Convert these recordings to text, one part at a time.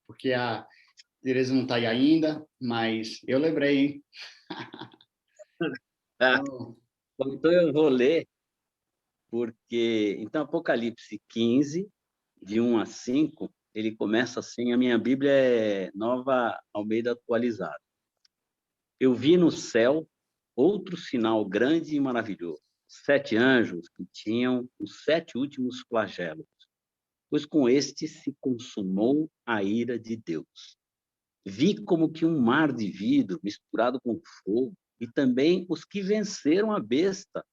porque a Tereza não está aí ainda, mas eu lembrei, hein? Ah, Então, então eu vou ler, porque então Apocalipse 15, de 1 a 5, ele começa assim, a minha Bíblia é Nova Almeida atualizada. Eu vi no céu outro sinal grande e maravilhoso, 7 anjos que tinham os 7 últimos flagelos, pois com este se consumou a ira de Deus. Vi como que um mar de vidro misturado com fogo, e também os que venceram a besta,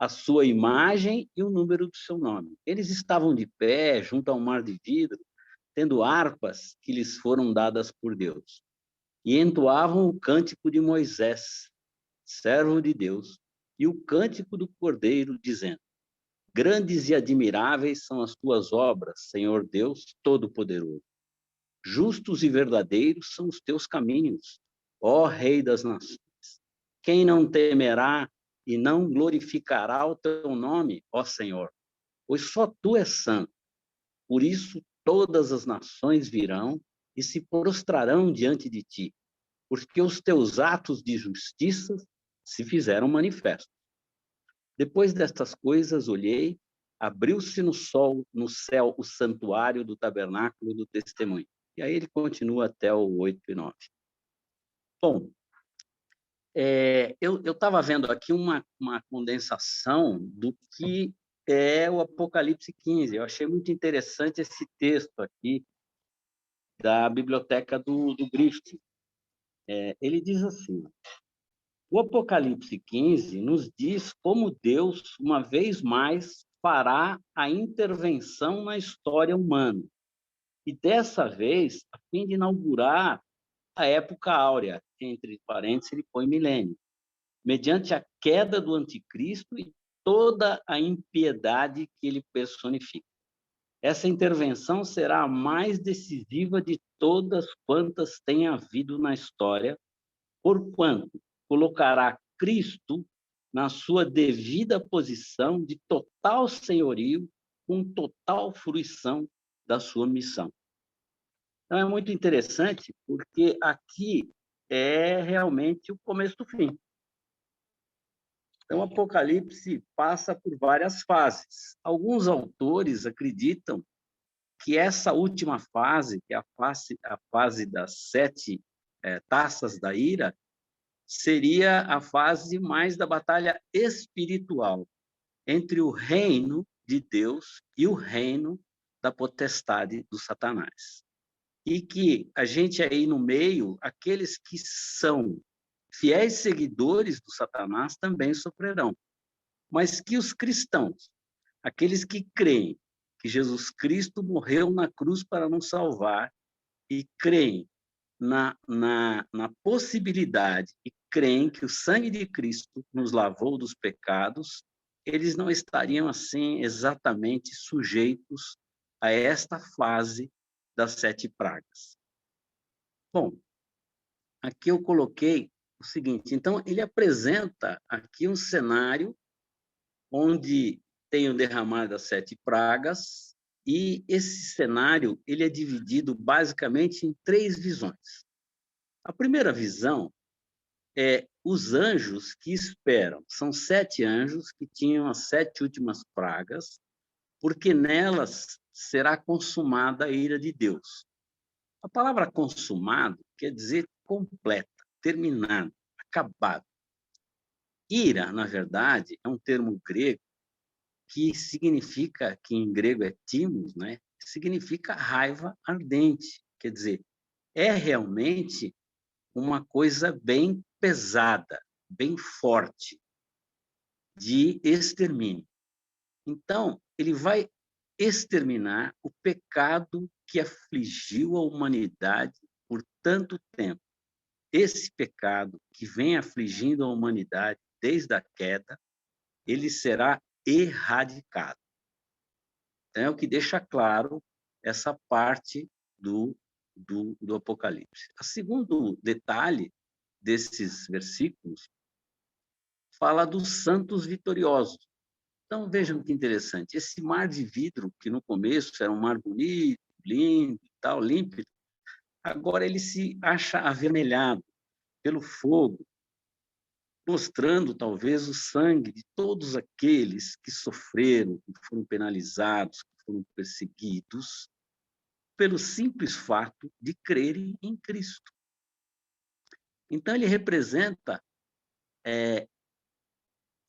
a sua imagem e o número do seu nome. Eles estavam de pé junto ao mar de vidro, tendo harpas que lhes foram dadas por Deus, e entoavam o cântico de Moisés, servo de Deus, e o cântico do Cordeiro, dizendo: Grandes e admiráveis são as tuas obras, Senhor Deus Todo-Poderoso. Justos e verdadeiros são os teus caminhos, ó Rei das nações. Quem não temerá e não glorificará o teu nome, ó Senhor? Pois só tu és santo. Por isso todas as nações virão e se prostrarão diante de ti, porque os teus atos de justiça se fizeram manifestos. Depois destas coisas olhei, abriu-se no céu o santuário do tabernáculo do testemunho. E aí ele continua até o 8 e 9. Bom, eu estava vendo aqui uma condensação do que é o Apocalipse 15. Eu achei muito interessante esse texto aqui da biblioteca do Griffith. Ele diz assim: o Apocalipse 15 nos diz como Deus, uma vez mais, fará a intervenção na história humana. E dessa vez, a fim de inaugurar a época áurea, entre parênteses, ele põe milênio, mediante a queda do anticristo e toda a impiedade que ele personifica. Essa intervenção será a mais decisiva de todas quantas tem havido na história, porquanto colocará Cristo na sua devida posição de total senhorio, com total fruição da sua missão. Então, é muito interessante, porque aqui é realmente o começo do fim. Então, o Apocalipse passa por várias fases. Alguns autores acreditam que essa última fase, que é a fase das 7 taças da ira, seria a fase mais da batalha espiritual entre o reino de Deus e o reino da potestade do Satanás. E que a gente aí no meio, aqueles que são fiéis seguidores do Satanás também sofrerão. Mas que os cristãos, aqueles que creem que Jesus Cristo morreu na cruz para nos salvar e creem na possibilidade e creem que o sangue de Cristo nos lavou dos pecados, eles não estariam assim exatamente sujeitos a esta fase das 7 pragas. Bom, aqui eu coloquei o seguinte, então ele apresenta aqui um cenário onde tem o derramar das 7 pragas, e esse cenário ele é dividido basicamente em 3 visões. A primeira visão é os anjos que esperam. São 7 anjos que tinham as 7 últimas pragas, porque nelas será consumada a ira de Deus. A palavra consumado quer dizer completa, terminado, acabado. Ira, na verdade, é um termo grego que significa, que em grego é timos, né? Significa raiva ardente. Quer dizer, é realmente uma coisa bem pesada, bem forte, de extermínio. Então, ele vai exterminar o pecado que afligiu a humanidade por tanto tempo. Esse pecado que vem afligindo a humanidade desde a queda, ele será erradicado. Então, é o que deixa claro essa parte do Apocalipse. O segundo detalhe desses versículos fala dos santos vitoriosos. Então, vejam que interessante. Esse mar de vidro, que no começo era um mar bonito, lindo, tal, límpido, agora ele se acha avermelhado pelo fogo, mostrando talvez o sangue de todos aqueles que sofreram, que foram penalizados, que foram perseguidos, pelo simples fato de crerem em Cristo. Então, ele representa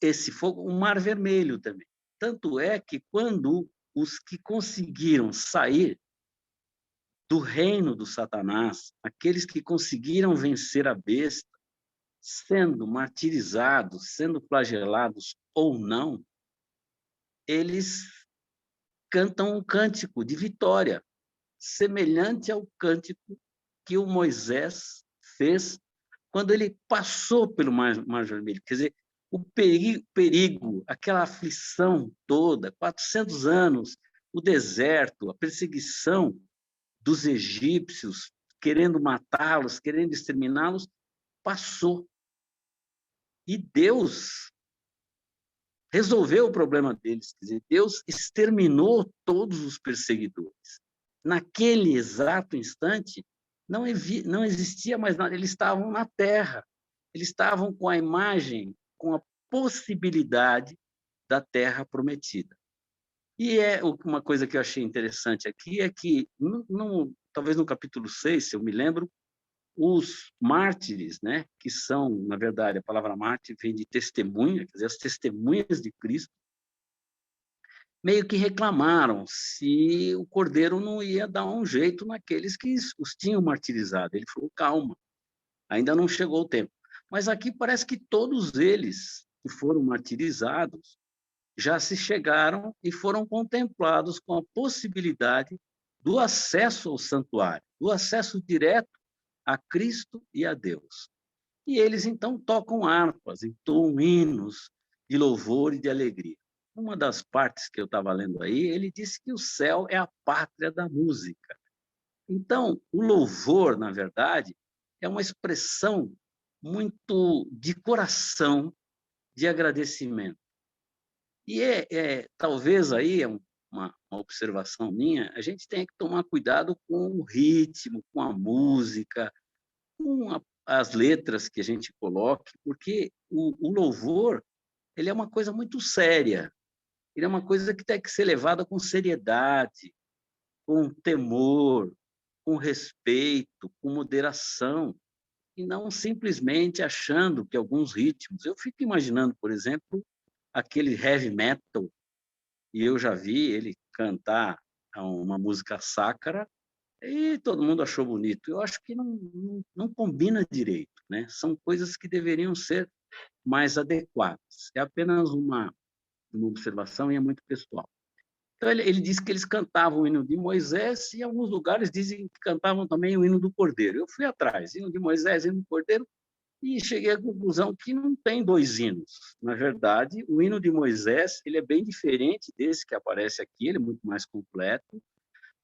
esse fogo, um mar vermelho também. Tanto é que quando os que conseguiram sair do reino do Satanás, aqueles que conseguiram vencer a besta, sendo martirizados, sendo flagelados ou não, eles cantam um cântico de vitória, semelhante ao cântico que o Moisés fez quando ele passou pelo Mar Vermelho. Quer dizer, o perigo, aquela aflição toda, 400 anos, o deserto, a perseguição dos egípcios, querendo matá-los, querendo exterminá-los, passou. E Deus resolveu o problema deles. Quer dizer, Deus exterminou todos os perseguidores. Naquele exato instante, não existia mais nada, eles estavam na terra, eles estavam com a imagem, com a possibilidade da terra prometida. E uma coisa que eu achei interessante aqui é que, talvez no capítulo 6, se eu me lembro, os mártires, né, que são, na verdade, a palavra mártir vem de testemunha, quer dizer, as testemunhas de Cristo, meio que reclamaram se o Cordeiro não ia dar um jeito naqueles que os tinham martirizado. Ele falou, calma, ainda não chegou o tempo. Mas aqui parece que todos eles que foram martirizados já se chegaram e foram contemplados com a possibilidade do acesso ao santuário, do acesso direto a Cristo e a Deus. E eles, então, tocam harpas, entoam hinos de louvor e de alegria. Uma das partes que eu estava lendo aí, ele disse que o céu é a pátria da música. Então, o louvor, na verdade, é uma expressão muito de coração, de agradecimento. E talvez aí, uma observação minha, a gente tenha que tomar cuidado com o ritmo, com a música, com as letras que a gente coloque, porque o louvor ele é uma coisa muito séria, ele é uma coisa que tem que ser levada com seriedade, com temor, com respeito, com moderação, e não simplesmente achando que alguns ritmos... Eu fico imaginando, por exemplo, aquele heavy metal, e eu já vi ele cantar uma música sacra, e todo mundo achou bonito. Eu acho que não combina direito, né? São coisas que deveriam ser mais adequadas. É apenas uma observação e é muito pessoal. Então, ele disse que eles cantavam o hino de Moisés e, em alguns lugares, dizem que cantavam também o hino do Cordeiro. Eu fui atrás, hino de Moisés, hino do Cordeiro, e cheguei à conclusão que não tem dois hinos. Na verdade, o hino de Moisés ele é bem diferente desse que aparece aqui, ele é muito mais completo,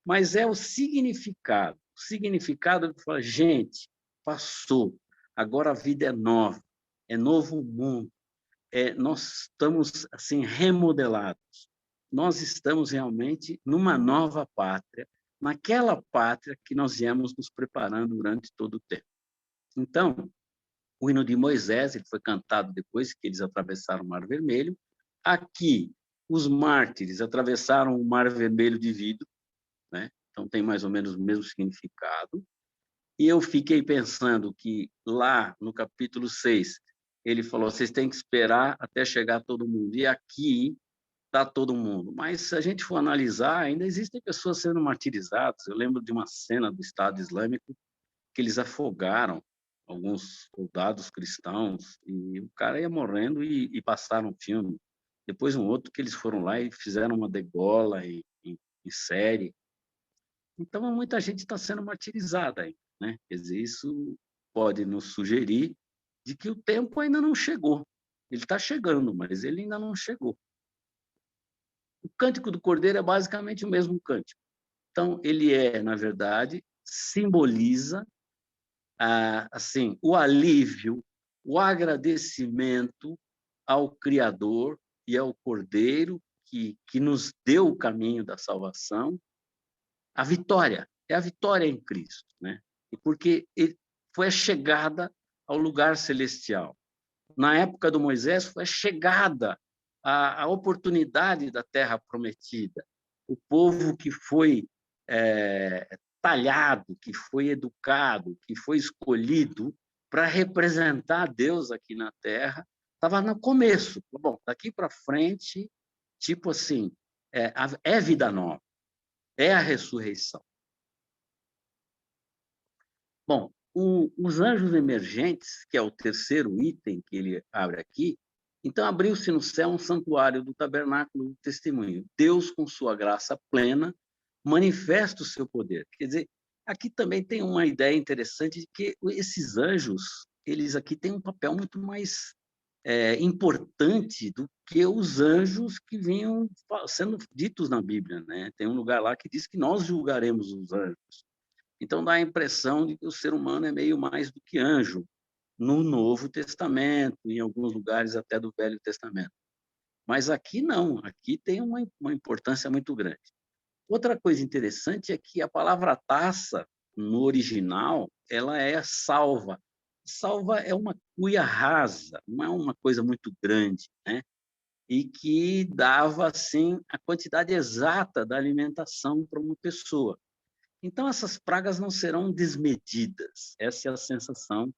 mas é o significado. O significado que fala, gente, passou, agora a vida é nova, é novo mundo, nós estamos assim remodelados, nós estamos realmente numa nova pátria, naquela pátria que nós viemos nos preparando durante todo o tempo. Então, o hino de Moisés ele foi cantado depois que eles atravessaram o Mar Vermelho. Aqui, os mártires atravessaram o Mar Vermelho de vidro, né? Então tem mais ou menos o mesmo significado. E eu fiquei pensando que lá no capítulo 6, ele falou, vocês têm que esperar até chegar todo mundo. E aqui está todo mundo. Mas se a gente for analisar, ainda existem pessoas sendo martirizadas. Eu lembro de uma cena do Estado Islâmico que eles afogaram alguns soldados cristãos e o cara ia morrendo e passaram um filme. Depois um outro que eles foram lá e fizeram uma degola em série. Então, muita gente está sendo martirizada aí, né? Quer dizer, isso pode nos sugerir de que o tempo ainda não chegou. Ele está chegando, mas ele ainda não chegou. O Cântico do Cordeiro é basicamente o mesmo cântico. Então, ele na verdade, simboliza assim, o alívio, o agradecimento ao Criador e ao Cordeiro que nos deu o caminho da salvação, a vitória. é a vitória em Cristo, né? E porque ele foi a chegada ao lugar celestial. Na época do Moisés, foi a chegada à oportunidade da terra prometida. O povo que foi talhado, que foi educado, que foi escolhido para representar Deus aqui na terra, estava no começo. Bom, daqui para frente, tipo assim, é vida nova, é a ressurreição. Bom, os anjos emergentes, que é o terceiro item que ele abre aqui, então abriu-se no céu um santuário do tabernáculo do testemunho. Deus, com sua graça plena, manifesta o seu poder. Quer dizer, aqui também tem uma ideia interessante de que esses anjos, eles aqui têm um papel muito mais importante do que os anjos que vinham sendo ditos na Bíblia, né? Tem um lugar lá que diz que nós julgaremos os anjos. Então dá a impressão de que o ser humano é meio mais do que anjo no Novo Testamento, em alguns lugares até do Velho Testamento. Mas aqui não, aqui tem uma importância muito grande. Outra coisa interessante é que a palavra taça, no original, ela é salva. Salva é uma cuia rasa, não é uma coisa muito grande, né? E que dava, assim, a quantidade exata da alimentação para uma pessoa. Então, essas pragas não serão desmedidas. Essa é a sensação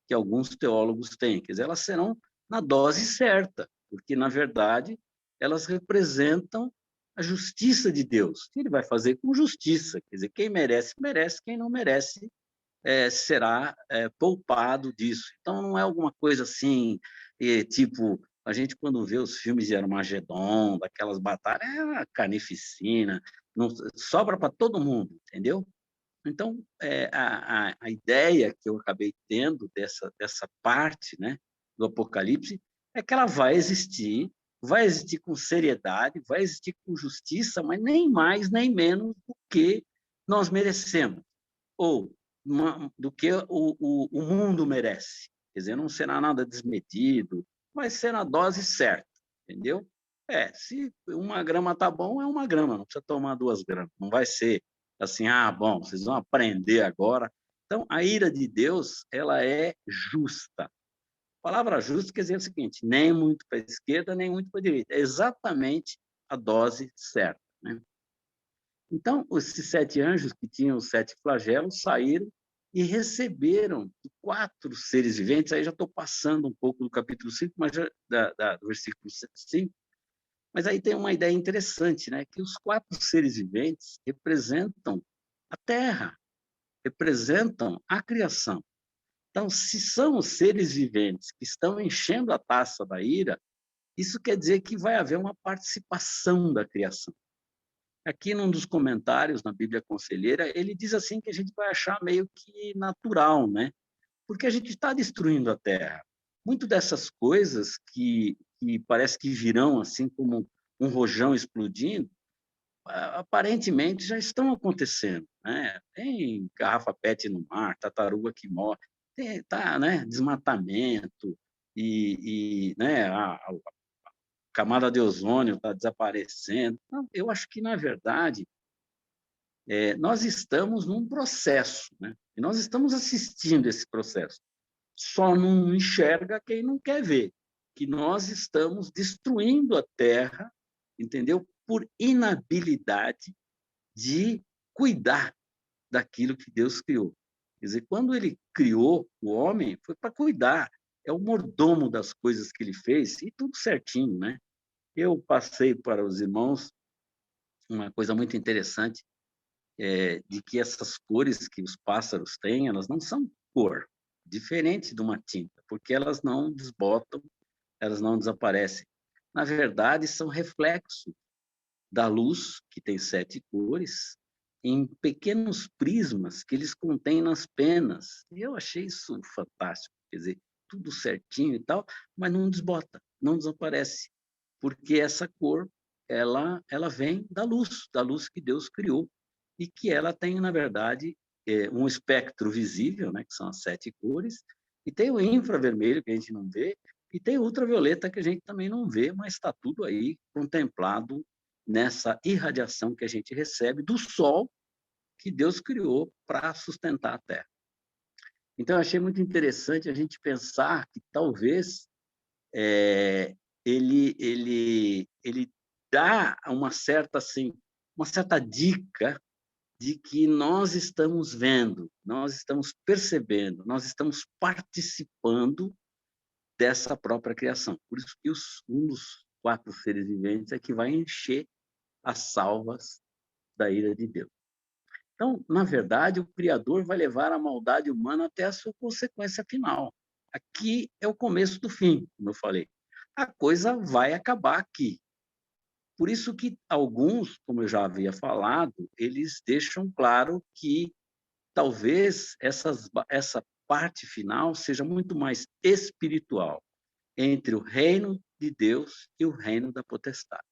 que alguns teólogos têm. Quer dizer, elas serão na dose certa, porque, na verdade, elas representam a justiça de Deus, que ele vai fazer com justiça. Quer dizer, quem merece, merece, quem não merece, será poupado disso. Então, não é alguma coisa assim, tipo, a gente quando vê os filmes de Armagedon, daquelas batalhas, é uma carnificina, não, sobra para todo mundo, entendeu? Então, a ideia que eu acabei tendo dessa parte, né, do Apocalipse é que ela vai existir com seriedade, vai existir com justiça, mas nem mais nem menos do que nós merecemos, ou do que o mundo merece. Quer dizer, não será nada desmedido, vai ser na dose certa, entendeu? Se 1 grama tá bom, é 1 grama, não precisa tomar 2 gramas, não vai ser assim, bom, vocês vão aprender agora. Então, a ira de Deus, ela é justa. A palavra justa quer dizer o seguinte, nem muito para a esquerda, nem muito para a direita. É exatamente a dose certa, né? Então, esses 7 anjos que tinham os 7 flagelos saíram e receberam 4 seres viventes. Aí já estou passando um pouco do capítulo 5, mas do versículo 5. Mas aí tem uma ideia interessante, né? Que os 4 seres viventes representam a Terra, representam a criação. Então, se são os seres viventes que estão enchendo a taça da ira, isso quer dizer que vai haver uma participação da criação. Aqui, num dos comentários na Bíblia Conselheira, ele diz assim que a gente vai achar meio que natural, né? Porque a gente está destruindo a Terra. Muito dessas coisas que parece que virão assim como um rojão explodindo, aparentemente já estão acontecendo, né? Tem garrafa PET no mar, tartaruga que morre, né? Desmatamento né? A camada de ozônio está desaparecendo. Não, eu acho que na verdade nós estamos num processo, né? E nós estamos assistindo esse processo. Só não enxerga quem não quer ver que nós estamos destruindo a Terra, entendeu? Por inabilidade de cuidar daquilo que Deus criou. Quer dizer, quando ele criou o homem, foi para cuidar. É o mordomo das coisas que ele fez, e tudo certinho, né? Eu passei para os irmãos uma coisa muito interessante, de que essas cores que os pássaros têm, elas não são cor, diferente de uma tinta, porque elas não desbotam, elas não desaparecem. Na verdade, são reflexos da luz, que tem 7 cores, em pequenos prismas que eles contêm nas penas. E eu achei isso fantástico, quer dizer, tudo certinho e tal, mas não desbota, não desaparece, porque essa cor, ela vem da luz que Deus criou, e que ela tem, na verdade, um espectro visível, né, que são as 7 cores, e tem o infravermelho, que a gente não vê, e tem o ultravioleta, que a gente também não vê, mas está tudo aí contemplado nessa irradiação que a gente recebe do Sol, que Deus criou para sustentar a terra. Então, eu achei muito interessante a gente pensar que talvez ele dá uma certa, assim, uma certa dica de que nós estamos vendo, nós estamos percebendo, nós estamos participando dessa própria criação. Por isso que um dos 4 seres viventes é que vai encher as salvas da ira de Deus. Então, na verdade, o Criador vai levar a maldade humana até a sua consequência final. Aqui é o começo do fim, como eu falei. A coisa vai acabar aqui. Por isso que alguns, como eu já havia falado, eles deixam claro que talvez essa parte final seja muito mais espiritual, entre o reino de Deus e o reino da potestade.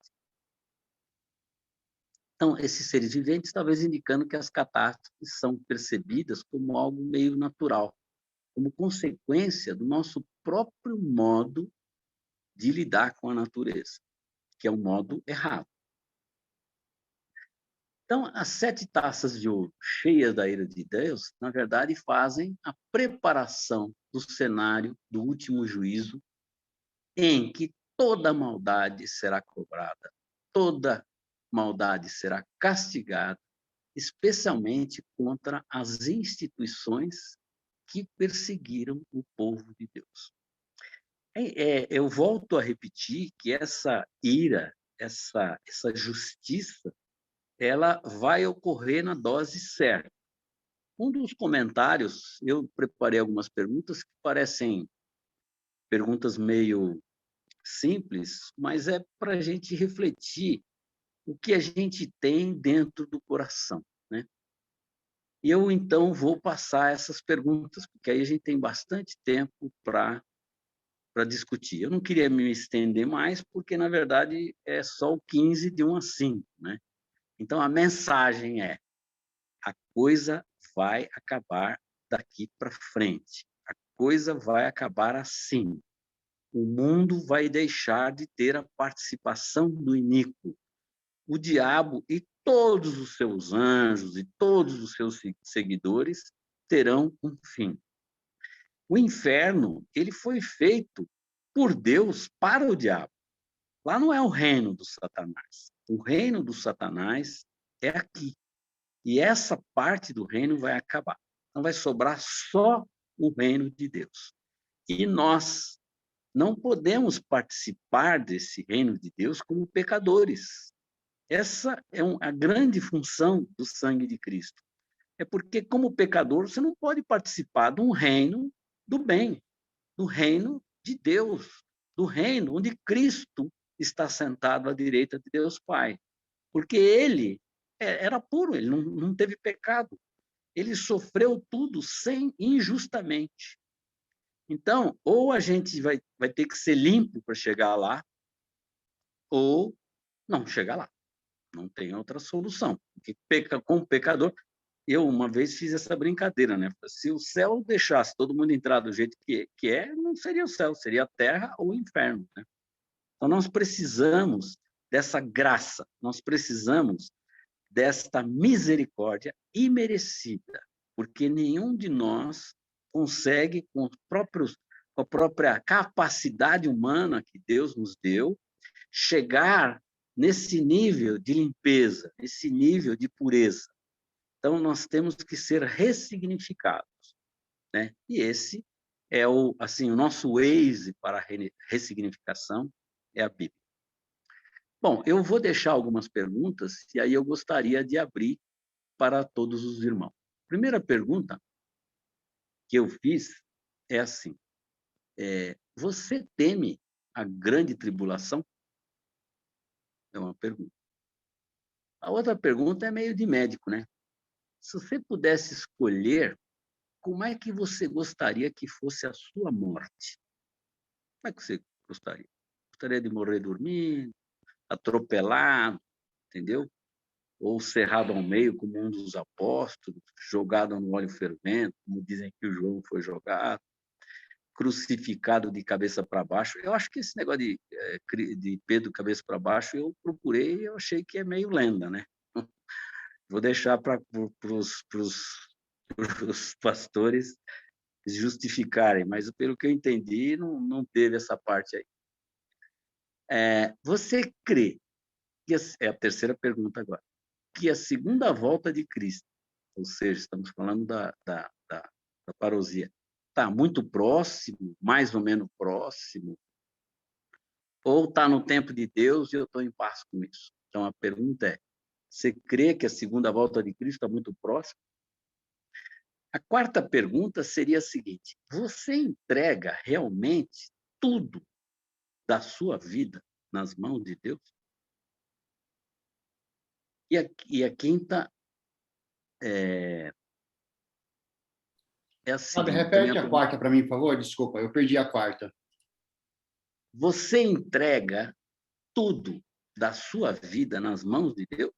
Então, esses seres viventes, talvez indicando que as catástrofes são percebidas como algo meio natural, como consequência do nosso próprio modo de lidar com a natureza, que é um modo errado. Então, as 7 taças de ouro cheias da ira de Deus, na verdade, fazem a preparação do cenário do último juízo, em que toda maldade será cobrada, toda maldade será castigada, especialmente contra as instituições que perseguiram o povo de Deus. Eu volto a repetir que essa ira, essa justiça, ela vai ocorrer na dose certa. Um dos comentários, eu preparei algumas perguntas que parecem perguntas meio simples, mas é para a gente refletir o que a gente tem dentro do coração, né? E eu, então, vou passar essas perguntas, porque aí a gente tem bastante tempo para discutir. Eu não queria me estender mais, porque, na verdade, é só o 15 de 1 a 5, né? Então, a mensagem é: a coisa vai acabar daqui para frente. A coisa vai acabar assim. O mundo vai deixar de ter a participação do iníquo. O diabo e todos os seus anjos e todos os seus seguidores terão um fim. O inferno, ele foi feito por Deus para o diabo. Lá não é o reino do Satanás. O reino do Satanás é aqui. E essa parte do reino vai acabar. Então vai sobrar só o reino de Deus. E nós não podemos participar desse reino de Deus como pecadores. Essa é a grande função do sangue de Cristo. É porque, como pecador, você não pode participar de um reino do bem, do reino de Deus, do reino onde Cristo está sentado à direita de Deus Pai. Porque ele era puro, ele não teve pecado. Ele sofreu tudo sem injustamente. Então, ou a gente vai ter que ser limpo para chegar lá, ou não chegar lá. Não tem outra solução. Porque como pecador, eu uma vez fiz essa brincadeira, né? Se o céu deixasse todo mundo entrar do jeito que é, não seria o céu, seria a terra ou o inferno, né? Então, nós precisamos dessa graça, nós precisamos desta misericórdia imerecida, porque nenhum de nós consegue, com a própria capacidade humana que Deus nos deu, chegar nesse nível de limpeza, nesse nível de pureza. Então, nós temos que ser ressignificados, né? E esse é o nosso Waze para a ressignificação, é a Bíblia. Bom, eu vou deixar algumas perguntas e aí eu gostaria de abrir para todos os irmãos. Primeira pergunta que eu fiz é assim: você teme a grande tribulação? É uma pergunta. A outra pergunta é meio de médico, né? Se você pudesse escolher, como é que você gostaria que fosse a sua morte? Como é que você gostaria? Gostaria de morrer dormindo, atropelado, entendeu? Ou cerrado ao meio, como um dos apóstolos, jogado no óleo fervente, como dizem que o João foi jogado, crucificado de cabeça para baixo. Eu acho que esse negócio de Pedro cabeça para baixo, eu procurei e eu achei que é meio lenda, né? Vou deixar para os pastores justificarem, mas pelo que eu entendi, não teve essa parte aí. Você crê, é a terceira pergunta agora, que a segunda volta de Cristo, ou seja, estamos falando da parousia, está muito próximo, mais ou menos próximo, ou está no tempo de Deus e eu estou em paz com isso? Então, a pergunta é, você crê que a segunda volta de Cristo está muito próxima? A quarta pergunta seria a seguinte, você entrega realmente tudo da sua vida nas mãos de Deus? E a quinta é a Sabe, seguinte, também a repete a pergunta, quarta para mim, por favor. Desculpa, eu perdi a quarta. você entrega tudo da sua vida nas mãos de Deus?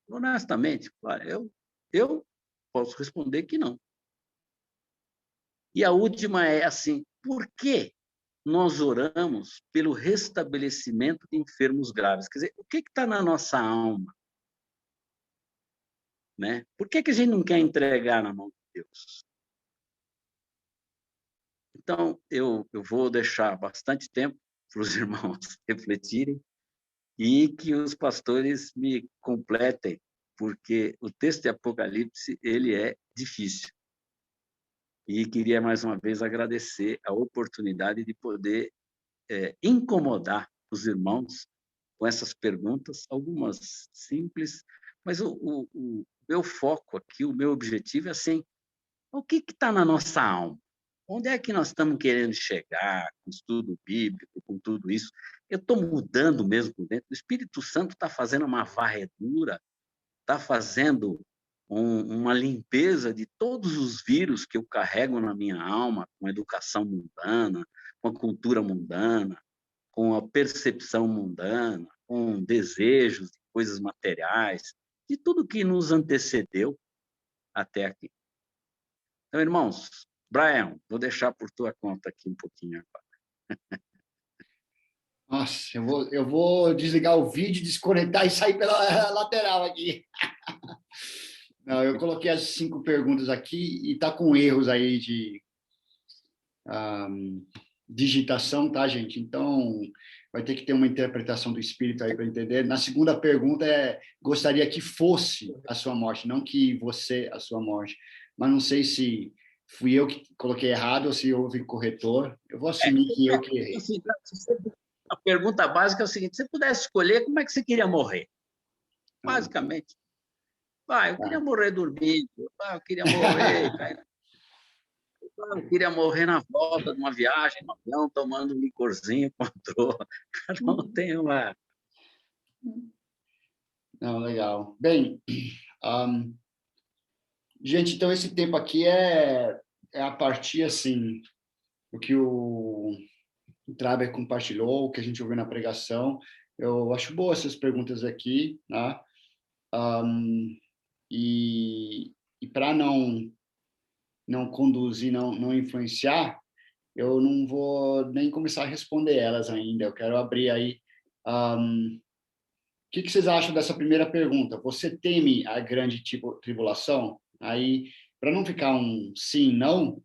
Honestamente, claro, eu posso responder que não. E a última é assim, por que nós oramos pelo restabelecimento de enfermos graves? Quer dizer, o que está na nossa alma? Né? Por que a gente não quer entregar na mão de Deus? Então, eu vou deixar bastante tempo para os irmãos refletirem e que os pastores me completem, porque o texto de Apocalipse ele é difícil. E queria mais uma vez agradecer a oportunidade de poder incomodar os irmãos com essas perguntas, algumas simples, mas o meu foco aqui, o meu objetivo é assim, o que está na nossa alma? Onde é que nós estamos querendo chegar com o estudo bíblico, com tudo isso? Eu estou mudando mesmo por dentro. O Espírito Santo está fazendo uma varredura, está fazendo uma limpeza de todos os vírus que eu carrego na minha alma, com a educação mundana, com a cultura mundana, com a percepção mundana, com desejos de coisas materiais, de tudo que nos antecedeu até aqui. Então, irmãos, Brian, vou deixar por tua conta aqui um pouquinho agora. Nossa, eu vou desligar o vídeo, desconectar e sair pela lateral aqui. Não, eu coloquei as 5 perguntas aqui e tá com erros aí de digitação, tá, gente? Então, vai ter que ter uma interpretação do Espírito aí para entender. Na segunda pergunta gostaria que fosse a sua morte, não que você a sua morte. Mas não sei se fui eu que coloquei errado ou se houve corretor. Eu vou assumir que eu que errei. Assim, a pergunta básica é o seguinte, se você pudesse escolher, como é que você queria morrer? Basicamente. Eu queria morrer dormindo, eu queria morrer, eu queria morrer na volta de uma viagem no avião, tomando um licorzinho com a troa. Cada um tem uma... Não, legal. Bem, gente, então esse tempo aqui é a partir, assim, do que o Traber compartilhou, o que a gente ouviu na pregação. Eu acho boas essas perguntas aqui, né? E para não conduzir, não influenciar, eu não vou nem começar a responder elas ainda. Eu quero abrir aí. O que vocês acham dessa primeira pergunta? Você teme a grande tribulação? Aí, para não ficar um sim, não,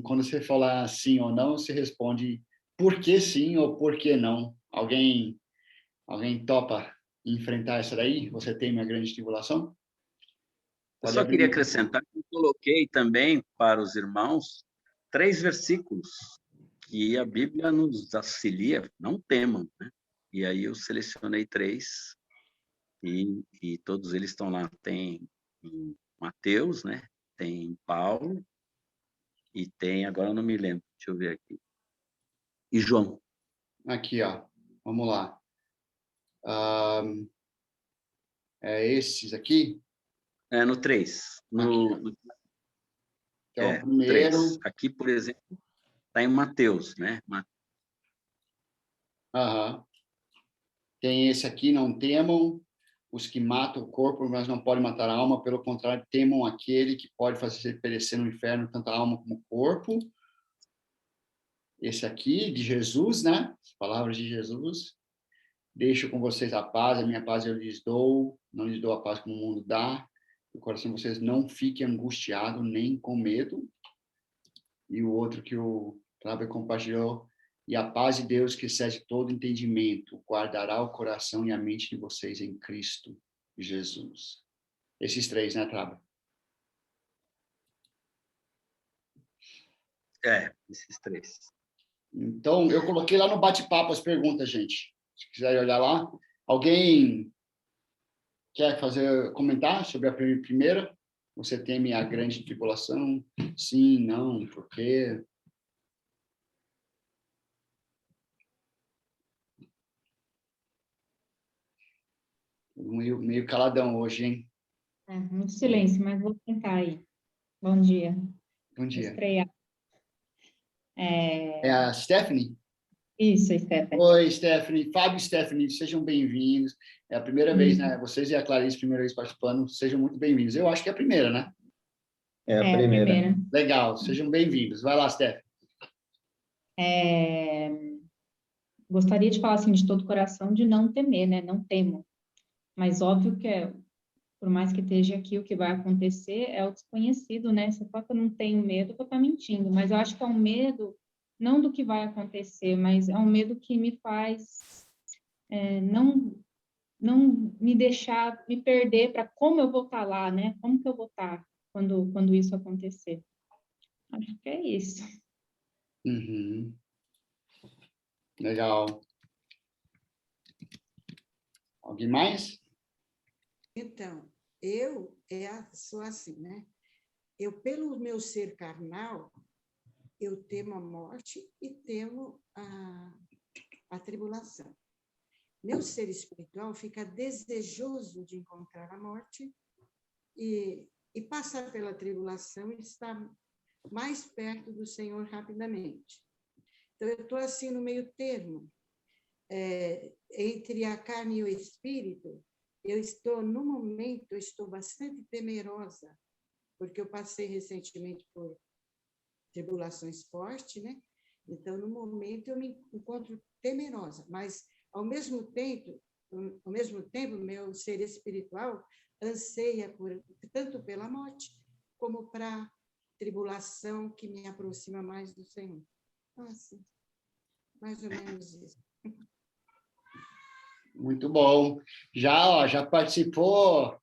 quando você falar sim ou não, você responde por que sim ou por que não. Alguém topa enfrentar essa daí? Você teme a grande tribulação? Eu Pode só abrir o queria microfone. acrescentar que eu coloquei também para os irmãos 3 versículos que a Bíblia nos auxilia, não temam, né? E aí eu selecionei 3 e todos eles estão lá. Tem em Mateus, né? Tem em Paulo e tem, agora eu não me lembro, deixa eu ver aqui, e João. Aqui, ó. Vamos lá. É esses aqui? No 3. Aqui, ó. Então, o 3. primeiro. Aqui, por exemplo, está em Mateus, né? Aham. Tem esse aqui, não temam os que matam o corpo, mas não podem matar a alma, pelo contrário, temam aquele que pode fazer perecer no inferno tanto a alma como o corpo. Esse aqui, de Jesus, né? As palavras de Jesus. deixo com vocês a paz, a minha paz eu lhes dou, não lhes dou a paz como o mundo dá. O coração de vocês não fique angustiado nem com medo. E o outro que o Cláudio compartilhou, e a paz de Deus, que excede todo entendimento, guardará o coração e a mente de vocês em Cristo Jesus. Esses três, né, Cláudio? Esses três. Então, eu coloquei lá no bate-papo as perguntas, gente. Se quiserem olhar lá. Alguém quer comentar sobre a primeira? Você teme a grande tribulação? Sim, não, por quê? Meio caladão hoje, hein? Muito silêncio, mas vou tentar aí. Bom dia. Bom dia. Estrear. É a Stephanie? Isso, Stephanie. Oi, Stephanie. Fábio e Stephanie, sejam bem-vindos. É a primeira vez, né? Vocês e a Clarice, primeira vez participando, sejam muito bem-vindos. Eu acho que é a primeira, né? É a primeira. Legal, sejam bem-vindos. Vai lá, Stephanie. Gostaria de falar assim de todo o coração de não temer, né? Não temo. Mas óbvio que por mais que esteja aqui, o que vai acontecer é o desconhecido, né? Se eu falo que eu não tenho medo, eu estou mentindo. Mas eu acho que é um medo, não do que vai acontecer, mas é um medo que me faz não me deixar me perder para como eu vou estar lá, né? Como que eu vou estar quando isso acontecer? Acho que é isso. Uhum. Legal. Alguém mais? Então, sou assim, né? Pelo meu ser carnal, eu temo a morte e temo a tribulação. Meu ser espiritual fica desejoso de encontrar a morte e passar pela tribulação e estar mais perto do Senhor rapidamente. Então, eu estou assim no meio termo, entre a carne e o espírito. No momento, eu estou bastante temerosa, porque eu passei recentemente por tribulações fortes, né? Então, no momento, eu me encontro temerosa, mas, ao mesmo tempo, meu ser espiritual anseia tanto pela morte, como para a tribulação que me aproxima mais do Senhor. Então, assim, mais ou menos isso. Muito bom. Já participou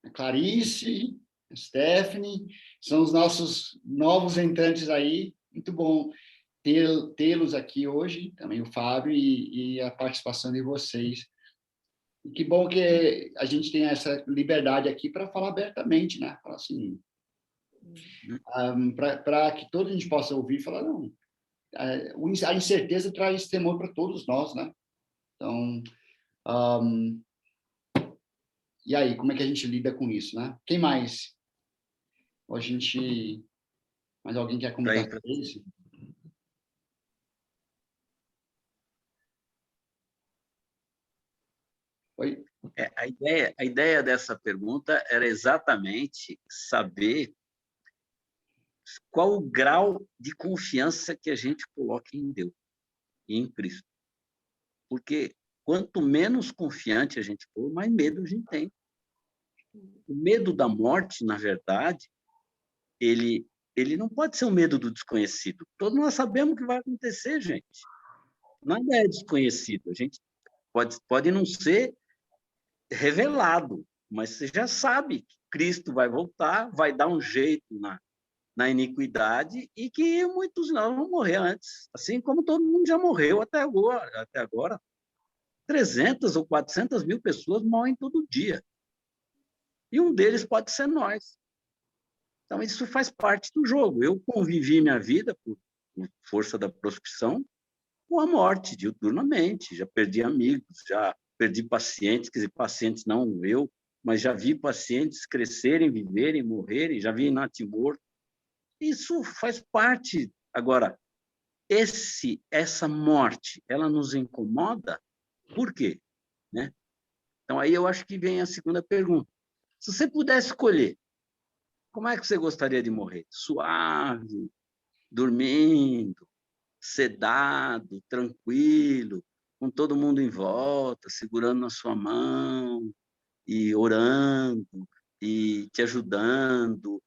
a Clarice, a Stephanie, são os nossos novos entrantes aí. Muito bom tê-los aqui hoje, também o Fábio e a participação de vocês. E que bom que a gente tem essa liberdade aqui para falar abertamente, né? Falar assim, para que toda a gente possa ouvir e falar, não, a incerteza traz temor para todos nós, né? Então, e aí, como é que a gente lida com isso, né? Quem mais? Ou mais alguém quer comentar sobre isso? Oi? A ideia dessa pergunta era exatamente saber qual o grau de confiança que a gente coloca em Deus e em Cristo. Porque quanto menos confiante a gente for, mais medo a gente tem. O medo da morte, na verdade, ele não pode ser um medo do desconhecido. Todos nós sabemos o que vai acontecer, gente. Nada é desconhecido. A gente pode não ser revelado, mas você já sabe que Cristo vai voltar, vai dar um jeito na iniquidade e que muitos não vão morrer antes, assim como todo mundo já morreu até agora. 300 ou 400 mil pessoas morrem todo dia. E um deles pode ser nós. Então, isso faz parte do jogo. Eu convivi minha vida, por força da profissão, com a morte, diuturnamente. Já perdi amigos, já perdi pacientes, quer dizer, pacientes não eu, mas já vi pacientes crescerem, viverem, morrerem, já vi natimorto. Isso faz parte. Agora, essa morte, ela nos incomoda, por quê? Né? Então, aí eu acho que vem a segunda pergunta. Se você pudesse escolher, como é que você gostaria de morrer? Suave, dormindo, sedado, tranquilo, com todo mundo em volta, segurando na sua mão e orando e te ajudando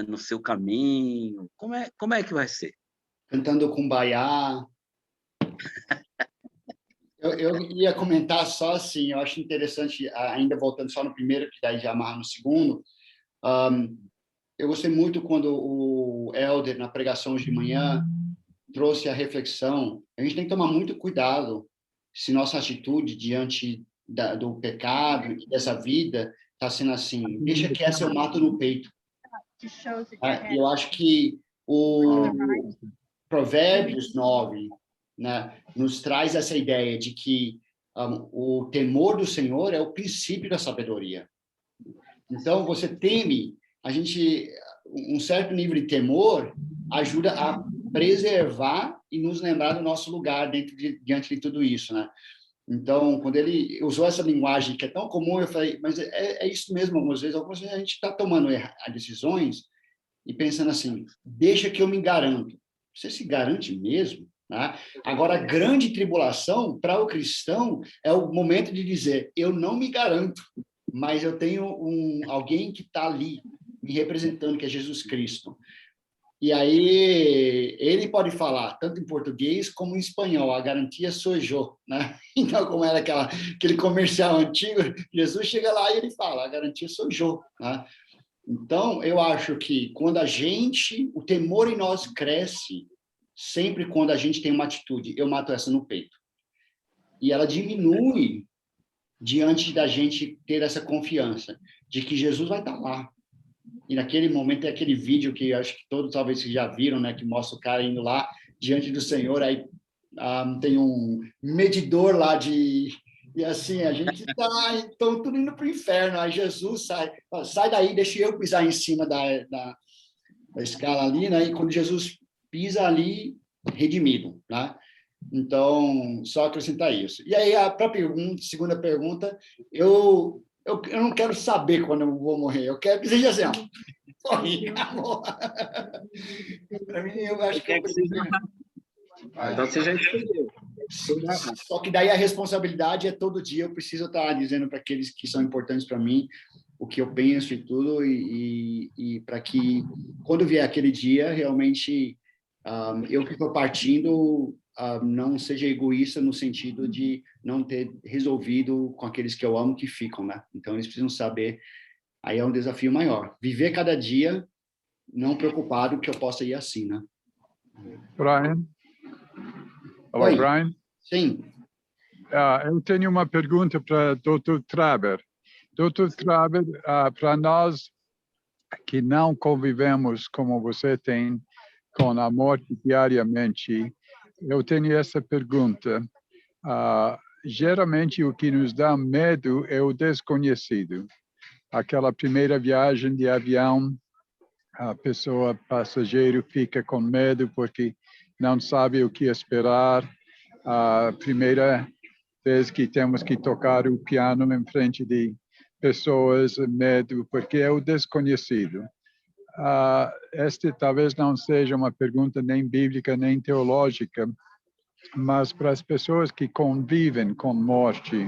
no seu caminho? Como é que vai ser? Cantando Kumbaya. Eu ia comentar só assim, eu acho interessante, ainda voltando só no primeiro, que daí já amarra no segundo. Eu gostei muito quando o Elder, na pregação hoje de manhã, trouxe a reflexão. A gente tem que tomar muito cuidado se nossa atitude diante do pecado e dessa vida está sendo assim. Deixa que essa eu mato no peito. Eu acho que o Provérbios 9, né, nos traz essa ideia de que o temor do Senhor é o princípio da sabedoria. Então, você teme, um certo nível de temor ajuda a preservar e nos lembrar do nosso lugar diante de tudo isso, né? Então, quando ele usou essa linguagem que é tão comum, eu falei, mas é isso mesmo, algumas vezes a gente está tomando decisões e pensando assim, deixa que eu me garanto. Você se garante mesmo? Né? Agora, a grande tribulação para o cristão é o momento de dizer, eu não me garanto, mas eu tenho alguém que está ali me representando, que é Jesus Cristo. E aí, ele pode falar, tanto em português como em espanhol, a garantia sou eu, né? Então, como era aquele comercial antigo, Jesus chega lá e ele fala, a garantia sou eu, né? Então, eu acho que quando o temor em nós cresce, sempre quando a gente tem uma atitude, eu mato essa no peito. E ela diminui diante da gente ter essa confiança de que Jesus vai estar lá. E naquele momento tem aquele vídeo que acho que todos talvez já viram, né, que mostra o cara indo lá diante do Senhor, aí tem um medidor lá e assim, a gente tá então tudo indo para o inferno, aí Jesus sai daí, deixa eu pisar em cima da escala ali, né, e quando Jesus pisa ali, redimido, né? Então, só acrescentar isso. E aí, segunda pergunta, eu não quero saber quando eu vou morrer. Eu quero que seja assim, ó. Morri, acabou. Para mim, eu acho que eu preciso... Então, você já escolheu. Só que daí a responsabilidade é todo dia. Eu preciso estar dizendo para aqueles que são importantes para mim o que eu penso e tudo, e para que, quando vier aquele dia, realmente, eu que estou partindo... não seja egoísta no sentido de não ter resolvido com aqueles que eu amo que ficam, né? Então, eles precisam saber, aí é um desafio maior. Viver cada dia, não preocupado que eu possa ir assim, né? Brian? Alô, Oi. Brian? Sim. Eu tenho uma pergunta para Dr. Traber. Dr. Traber, para nós que não convivemos como você tem com a morte diariamente, eu tenho essa pergunta. Geralmente, o que nos dá medo é o desconhecido. Aquela primeira viagem de avião, a pessoa, passageiro, fica com medo porque não sabe o que esperar. A primeira vez que temos que tocar o piano em frente de pessoas, medo, porque é o desconhecido. Esta talvez não seja uma pergunta nem bíblica, nem teológica, mas para as pessoas que convivem com morte,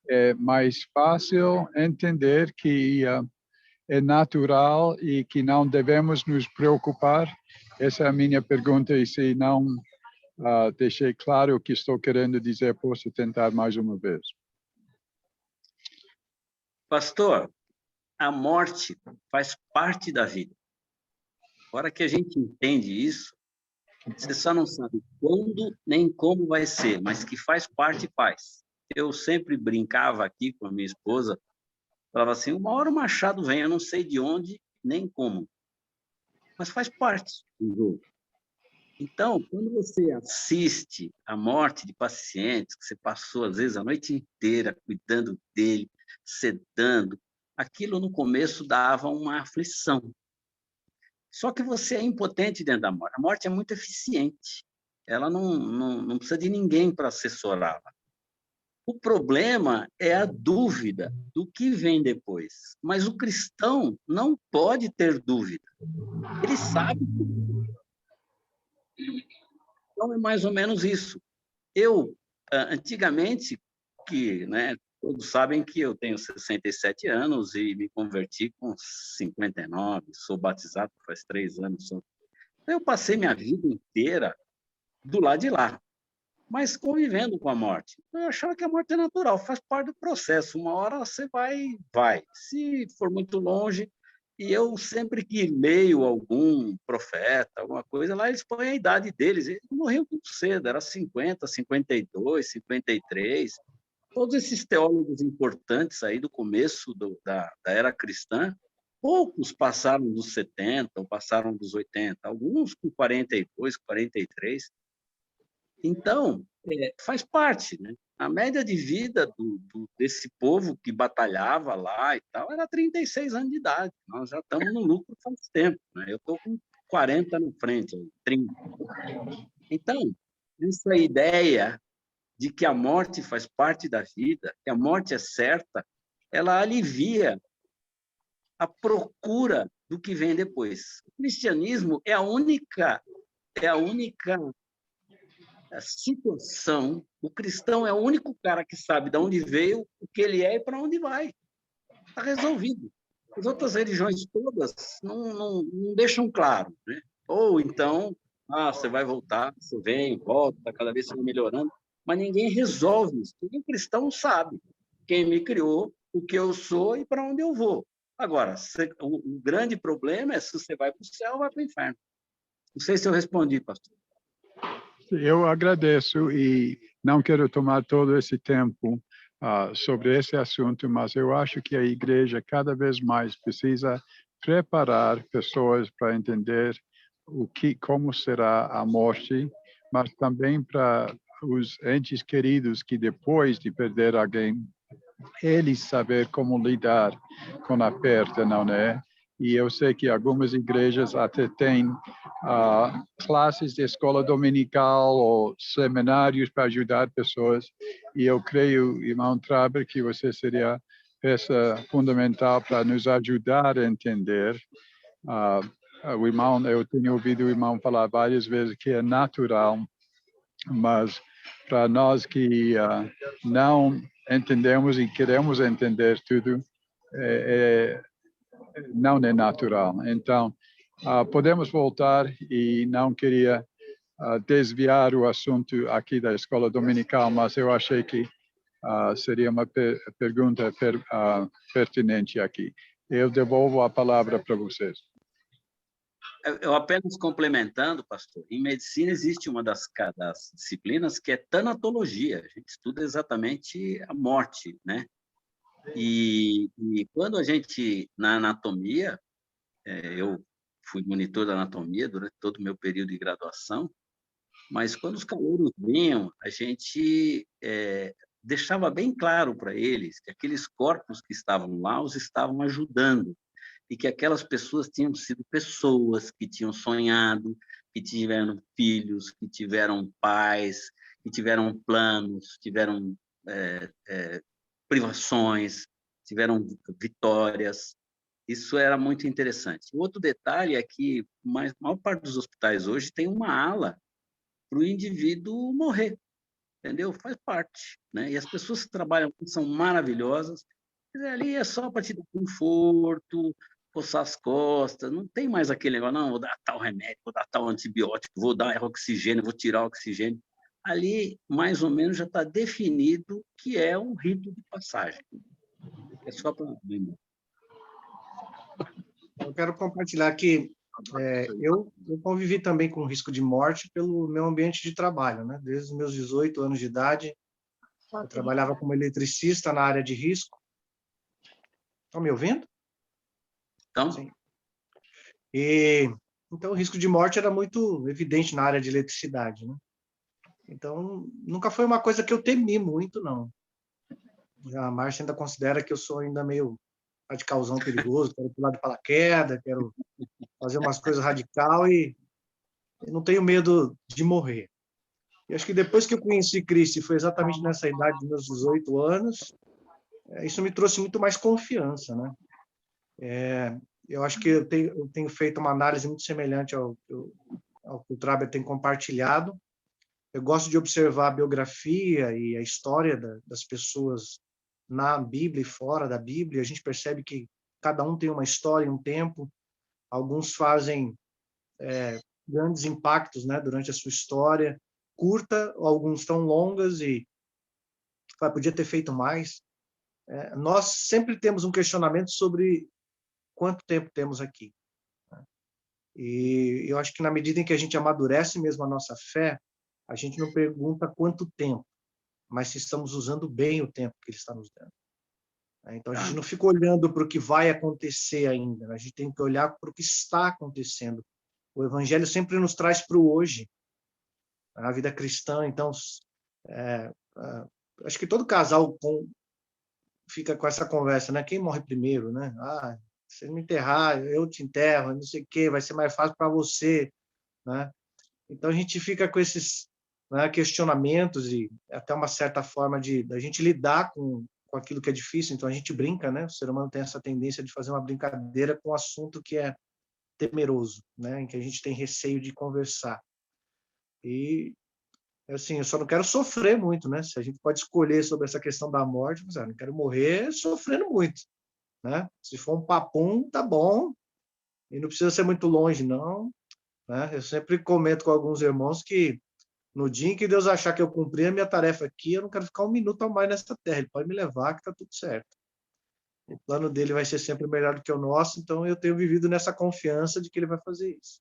é mais fácil entender que é natural e que não devemos nos preocupar. Essa é a minha pergunta, e se não deixei claro o que estou querendo dizer, posso tentar mais uma vez. Pastor, a morte faz parte da vida. Agora que a gente entende isso, você só não sabe quando nem como vai ser, mas que faz parte, faz. Eu sempre brincava aqui com a minha esposa, falava assim, uma hora o machado vem, eu não sei de onde nem como, mas faz parte do jogo. Então, quando você assiste a morte de pacientes, que você passou, às vezes, a noite inteira cuidando dele, sedando, aquilo no começo dava uma aflição. Só que você é impotente dentro da morte. A morte é muito eficiente. Ela não precisa de ninguém para assessorá-la. O problema é a dúvida do que vem depois. Mas o cristão não pode ter dúvida. Ele sabe. Então, é mais ou menos isso. antigamente, né, todos sabem que eu tenho 67 anos e me converti com 59, sou batizado faz 3 anos. Eu passei minha vida inteira do lado de lá, mas convivendo com a morte. Eu achava que a morte é natural, faz parte do processo. Uma hora você vai. Se for muito longe, e eu sempre que leio algum profeta, alguma coisa, lá eles põem a idade deles. Eles morriam muito cedo, era 50, 52, 53. Todos esses teólogos importantes aí do começo da era cristã, poucos passaram dos 70 ou passaram dos 80, alguns com 42, 43. Então, faz parte, né? A média de vida desse povo que batalhava lá e tal era 36 anos de idade. Nós já estamos no lucro faz tempo, né? Eu estou com 40 na frente, 30. Então, essa ideia de que a morte faz parte da vida, que a morte é certa, ela alivia a procura do que vem depois. O cristianismo é a única situação, o cristão é o único cara que sabe de onde veio, o que ele é e para onde vai. Está resolvido. As outras religiões todas não deixam claro, né? Ou então, você vai voltar, você vem, volta, cada vez você vai melhorando, mas ninguém resolve isso. O cristão sabe quem me criou, o que eu sou e para onde eu vou. Agora, o grande problema é se você vai para o céu ou vai para o inferno. Não sei se eu respondi, pastor. Eu agradeço e não quero tomar todo esse tempo sobre esse assunto, mas eu acho que a igreja cada vez mais precisa preparar pessoas para entender como será a morte, mas também para os entes queridos que depois de perder alguém, eles saber como lidar com a perda, não é? E eu sei que algumas igrejas até têm classes de escola dominical ou seminários para ajudar pessoas. E eu creio, irmão Traber, que você seria peça fundamental para nos ajudar a entender. O irmão, eu tenho ouvido o irmão falar várias vezes que é natural, mas para nós que não entendemos e queremos entender tudo, não é natural. Então, podemos voltar e não queria desviar o assunto aqui da escola dominical, mas eu achei que seria uma pergunta pertinente aqui. Eu devolvo a palavra para vocês. Eu apenas complementando, pastor, em medicina existe uma das disciplinas que é tanatologia, a gente estuda exatamente a morte, né? E quando a gente, na anatomia, eu fui monitor da anatomia durante todo o meu período de graduação, mas quando os calouros vinham, a gente deixava bem claro para eles que aqueles corpos que estavam lá os estavam ajudando, e que aquelas pessoas tinham sido pessoas que tinham sonhado, que tiveram filhos, que tiveram pais, que tiveram planos, tiveram privações, tiveram vitórias. Isso era muito interessante. O outro detalhe é que a maior parte dos hospitais hoje tem uma ala para o indivíduo morrer, entendeu? Faz parte, né? E as pessoas que trabalham são maravilhosas. Ali é só para te dar conforto, coçar as costas, não tem mais aquele negócio, não, vou dar tal remédio, vou dar tal antibiótico, vou dar oxigênio, vou tirar oxigênio. Ali, mais ou menos, já está definido que é um rito de passagem. É só para lembrar. Eu quero compartilhar que eu convivi também com risco de morte pelo meu ambiente de trabalho, né? Desde os meus 18 anos de idade, eu trabalhava como eletricista na área de risco. Estão me ouvindo? Então, sim. Então, o risco de morte era muito evidente na área de eletricidade, né? Então, nunca foi uma coisa que eu temi muito, não. A Márcia ainda considera que eu sou ainda meio radicalzão perigoso, quero pular de paraquedas, quero fazer umas coisas radical e não tenho medo de morrer. E acho que depois que eu conheci Cristo, e foi exatamente nessa idade dos meus 18 anos, isso me trouxe muito mais confiança, né? Eu acho que eu tenho feito uma análise muito semelhante ao que o Traber tem compartilhado, Eu gosto de observar a biografia e a história das pessoas na Bíblia e fora da Bíblia. A gente percebe que cada um tem uma história, um tempo. Alguns fazem grandes impactos, né, durante a sua história, curta, alguns tão longas e podia ter feito mais. Nós sempre temos um questionamento sobre quanto tempo temos aqui. E eu acho que na medida em que a gente amadurece mesmo a nossa fé, a gente não pergunta quanto tempo, mas se estamos usando bem o tempo que ele está nos dando. Então, a gente não fica olhando para o que vai acontecer ainda, a gente tem que olhar para o que está acontecendo. O Evangelho sempre nos traz para o hoje, a vida cristã. Então, acho que todo casal fica com essa conversa, né? Quem morre primeiro, né? Se ele me enterrar, eu te enterro, não sei o quê, vai ser mais fácil para você, né? Então, a gente fica com esses, né, questionamentos e até uma certa forma da gente lidar com aquilo que é difícil. Então, a gente brinca, né? O ser humano tem essa tendência de fazer uma brincadeira com um assunto que é temeroso, né? Em que a gente tem receio de conversar. E, assim, eu só não quero sofrer muito, né? Se a gente pode escolher sobre essa questão da morte, eu não quero morrer sofrendo muito, né? Se for um papum, tá bom, e não precisa ser muito longe, não, né? Eu sempre comento com alguns irmãos que no dia em que Deus achar que eu cumpri a minha tarefa aqui, eu não quero ficar um minuto a mais nessa terra, ele pode me levar que tá tudo certo. O plano dele vai ser sempre melhor do que o nosso, então eu tenho vivido nessa confiança de que ele vai fazer isso.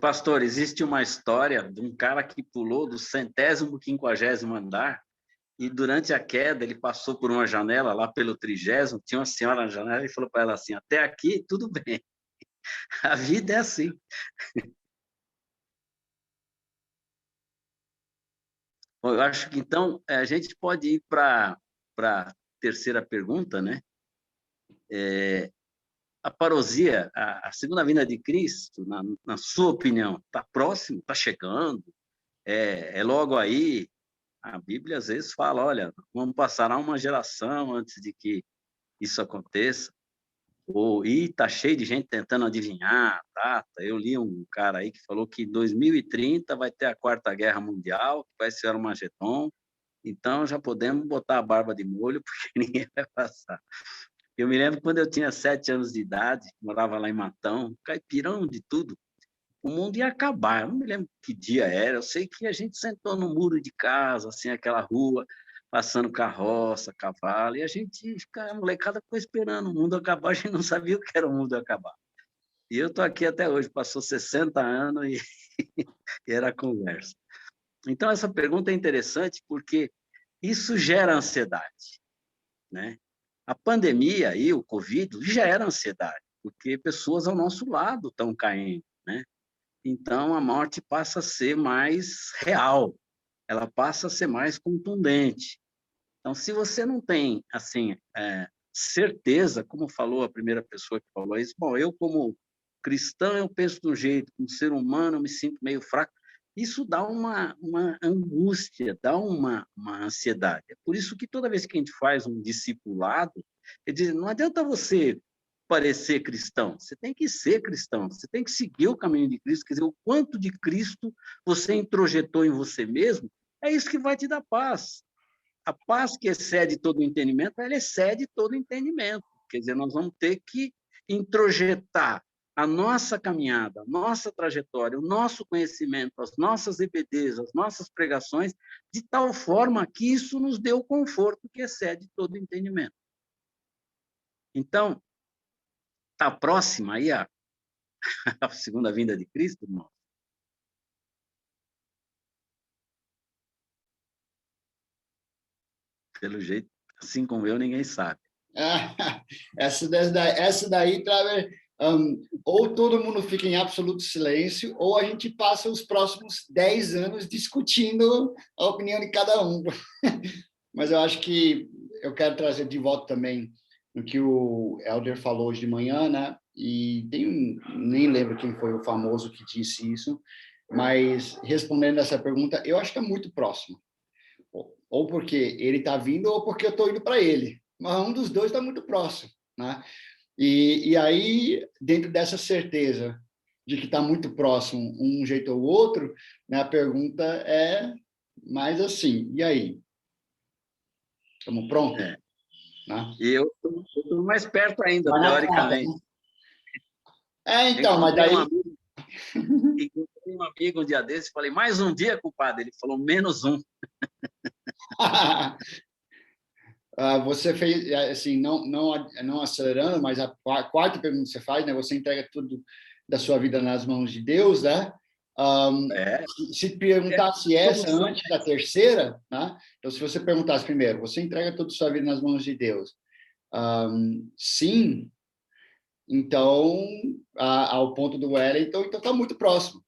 Pastor, existe uma história de um cara que pulou do 150º andar e durante a queda ele passou por uma janela lá pelo 30º, tinha uma senhora na janela e falou para ela assim, até aqui tudo bem. A vida é assim. Bom, eu acho que então a gente pode ir para a terceira pergunta, né? A parousia, a segunda vinda de Cristo, na sua opinião, está próximo, está chegando, é logo aí? A Bíblia às vezes fala, olha, vamos passar uma geração antes de que isso aconteça. E está cheio de gente tentando adivinhar a data. Eu li um cara aí que falou que em 2030 vai ter a Quarta Guerra Mundial, que vai ser o Armagedon. Então já podemos botar a barba de molho, porque ninguém vai passar. Eu me lembro quando eu tinha 7 anos de idade, morava lá em Matão, caipirão de tudo. O mundo ia acabar. Eu não me lembro que dia era. Eu sei que a gente sentou no muro de casa, assim, aquela rua, passando carroça, cavalo, e a molecada ficou esperando o mundo acabar. A gente não sabia o que era o mundo acabar. E eu estou aqui até hoje, passou 60 anos e era a conversa. Então, essa pergunta é interessante porque isso gera ansiedade, né? A pandemia e o Covid gera ansiedade, porque pessoas ao nosso lado estão caindo, né? Então, a morte passa a ser mais real, ela passa a ser mais contundente. Então, se você não tem, assim, certeza, como falou a primeira pessoa que falou isso, bom, eu como cristão, eu penso de um jeito, como ser humano, eu me sinto meio fraco, isso dá uma angústia, dá uma ansiedade. É por isso que toda vez que a gente faz um discipulado, ele diz, não adianta você parecer cristão, você tem que ser cristão, você tem que seguir o caminho de Cristo, quer dizer, o quanto de Cristo você introjetou em você mesmo, é isso que vai te dar paz. A paz que excede todo o entendimento, ela excede todo o entendimento. Quer dizer, nós vamos ter que introjetar a nossa caminhada, a nossa trajetória, o nosso conhecimento, as nossas EBDs, as nossas pregações, de tal forma que isso nos dê o conforto que excede todo o entendimento. Então, está próxima aí a segunda vinda de Cristo, irmão? Pelo jeito, assim como eu, ninguém sabe. Essa daí ou todo mundo fica em absoluto silêncio, ou a gente passa os próximos 10 anos discutindo a opinião de cada um. Mas eu acho que eu quero trazer de volta também no que o Helder falou hoje de manhã, né? E nem lembro quem foi o famoso que disse isso, mas respondendo essa pergunta, eu acho que é muito próximo. Ou porque ele está vindo, ou porque eu estou indo para ele. Mas um dos dois está muito próximo, né? E aí, dentro dessa certeza, de que está muito próximo um jeito ou outro, né? A pergunta é mais assim, e aí? Estamos prontos? É. Né? E eu estou mais perto ainda, Vai na cara, teoricamente. né? Então, mas daí... Encontrei um amigo um dia desses, falei, mais um dia, culpado. Ele falou, menos um. Você fez, assim, não acelerando, mas a quarta pergunta que você faz, né? Você entrega tudo da sua vida nas mãos de Deus, né? Se perguntasse essa antes da terceira, né? Então, se você perguntasse primeiro, você entrega toda a sua vida nas mãos de Deus? Sim. Então, ao ponto do Wellington, então está muito próximo.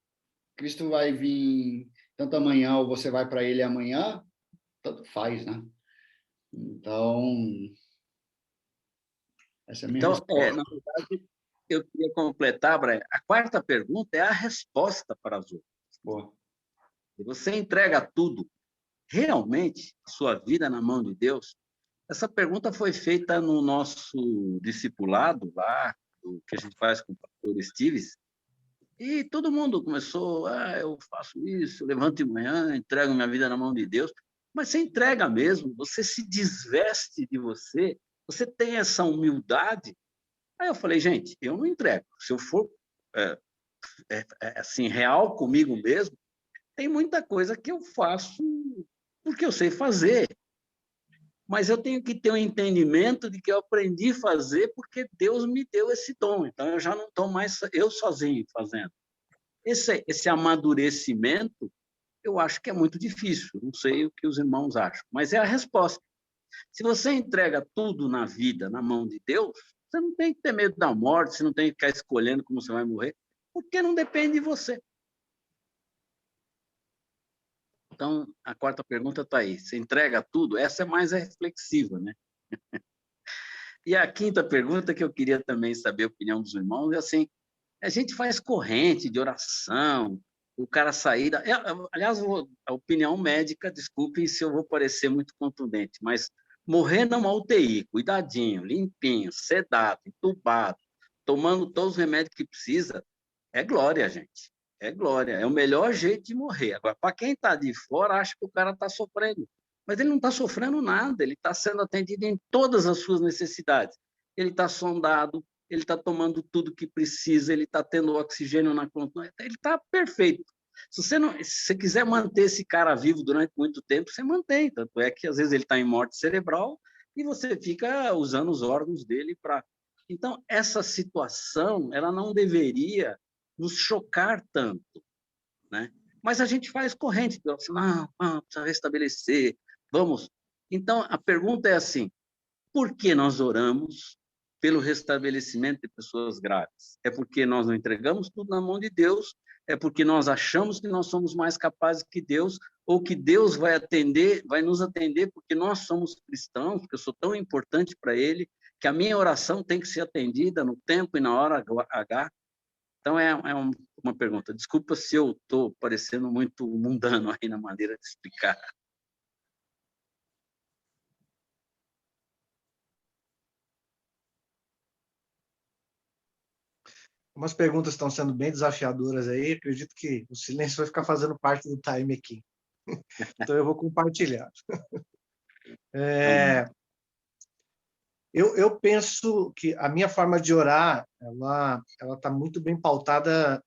Cristo vai vir tanto amanhã ou você vai para ele amanhã, tanto faz, né? Então, essa é a minha resposta. Na verdade, eu queria completar, Brian. A quarta pergunta é a resposta para as outras. Boa. Se você entrega tudo, realmente, a sua vida na mão de Deus, essa pergunta foi feita no nosso discipulado lá, que a gente faz com o pastor Estives, e todo mundo começou, eu faço isso, eu levanto de manhã, entrego minha vida na mão de Deus, mas você entrega mesmo, você se desveste de você, você tem essa humildade. Aí eu falei, gente, eu não entrego. Se eu for assim, real comigo mesmo, tem muita coisa que eu faço porque eu sei fazer. Mas eu tenho que ter um entendimento de que eu aprendi a fazer porque Deus me deu esse dom. Então, eu já não estou mais eu sozinho fazendo. Esse amadurecimento, eu acho que é muito difícil. Não sei o que os irmãos acham, mas é a resposta. Se você entrega tudo na vida na mão de Deus, você não tem que ter medo da morte, você não tem que ficar escolhendo como você vai morrer, porque não depende de você. Então, a quarta pergunta está aí. Você entrega tudo? Essa é mais reflexiva, né? E a quinta pergunta, que eu queria também saber a opinião dos irmãos, é assim, a gente faz corrente de oração, o cara sair... Aliás, a opinião médica, desculpem se eu vou parecer muito contundente, mas morrer numa UTI, cuidadinho, limpinho, sedado, entubado, tomando todos os remédios que precisa, é glória, gente. É glória. É o melhor jeito de morrer. Agora, para quem está de fora, acha que o cara está sofrendo. Mas ele não está sofrendo nada, ele está sendo atendido em todas as suas necessidades. Ele está sondado, ele está tomando tudo que precisa, ele está tendo oxigênio na conta, ele está perfeito. Se você quiser manter esse cara vivo durante muito tempo, você mantém. Tanto é que, às vezes, ele está em morte cerebral e você fica usando os órgãos dele para... Então, essa situação, ela não deveria nos chocar tanto, né? Mas a gente faz corrente, assim, não, precisa restabelecer, vamos. Então, a pergunta é assim, por que nós oramos pelo restabelecimento de pessoas graves? É porque nós não entregamos tudo na mão de Deus? É porque nós achamos que nós somos mais capazes que Deus? Ou que Deus vai nos atender porque nós somos cristãos, porque eu sou tão importante para Ele, que a minha oração tem que ser atendida no tempo e na hora H? Então, é uma pergunta. Desculpa se eu estou parecendo muito mundano aí na maneira de explicar. Umas perguntas estão sendo bem desafiadoras aí. Acredito que o silêncio vai ficar fazendo parte do time aqui. Então, eu vou compartilhar. Eu penso que a minha forma de orar, ela está muito bem pautada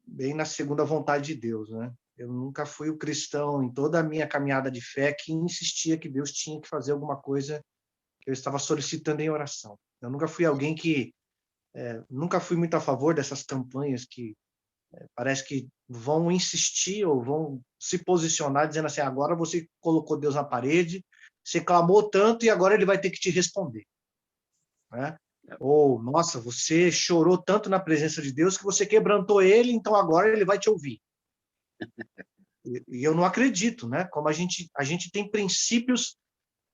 bem na segunda vontade de Deus, né? Eu nunca fui o cristão em toda a minha caminhada de fé que insistia que Deus tinha que fazer alguma coisa que eu estava solicitando em oração. Eu nunca fui alguém que nunca fui muito a favor dessas campanhas que parece que vão insistir ou vão se posicionar dizendo assim, agora você colocou Deus na parede, você clamou tanto e agora ele vai ter que te responder. Né? Ou, nossa, você chorou tanto na presença de Deus que você quebrantou ele, então agora ele vai te ouvir. E eu não acredito, né? Como a gente tem princípios,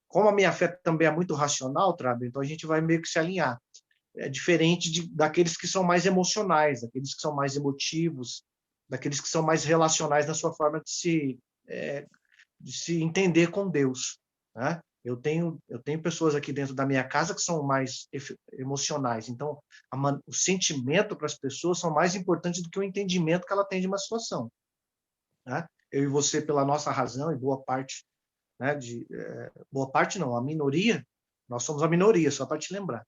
como a minha fé também é muito racional, Trabe, então a gente vai meio que se alinhar. É diferente daqueles que são mais emocionais, daqueles que são mais emotivos, daqueles que são mais relacionais na sua forma de se entender com Deus. Né? Eu tenho pessoas aqui dentro da minha casa que são mais emocionais. Então, o sentimento para as pessoas são mais importantes do que o entendimento que ela tem de uma situação, né? Eu e você, pela nossa razão, e boa parte, né, boa parte não, a minoria, nós somos a minoria, só para te lembrar.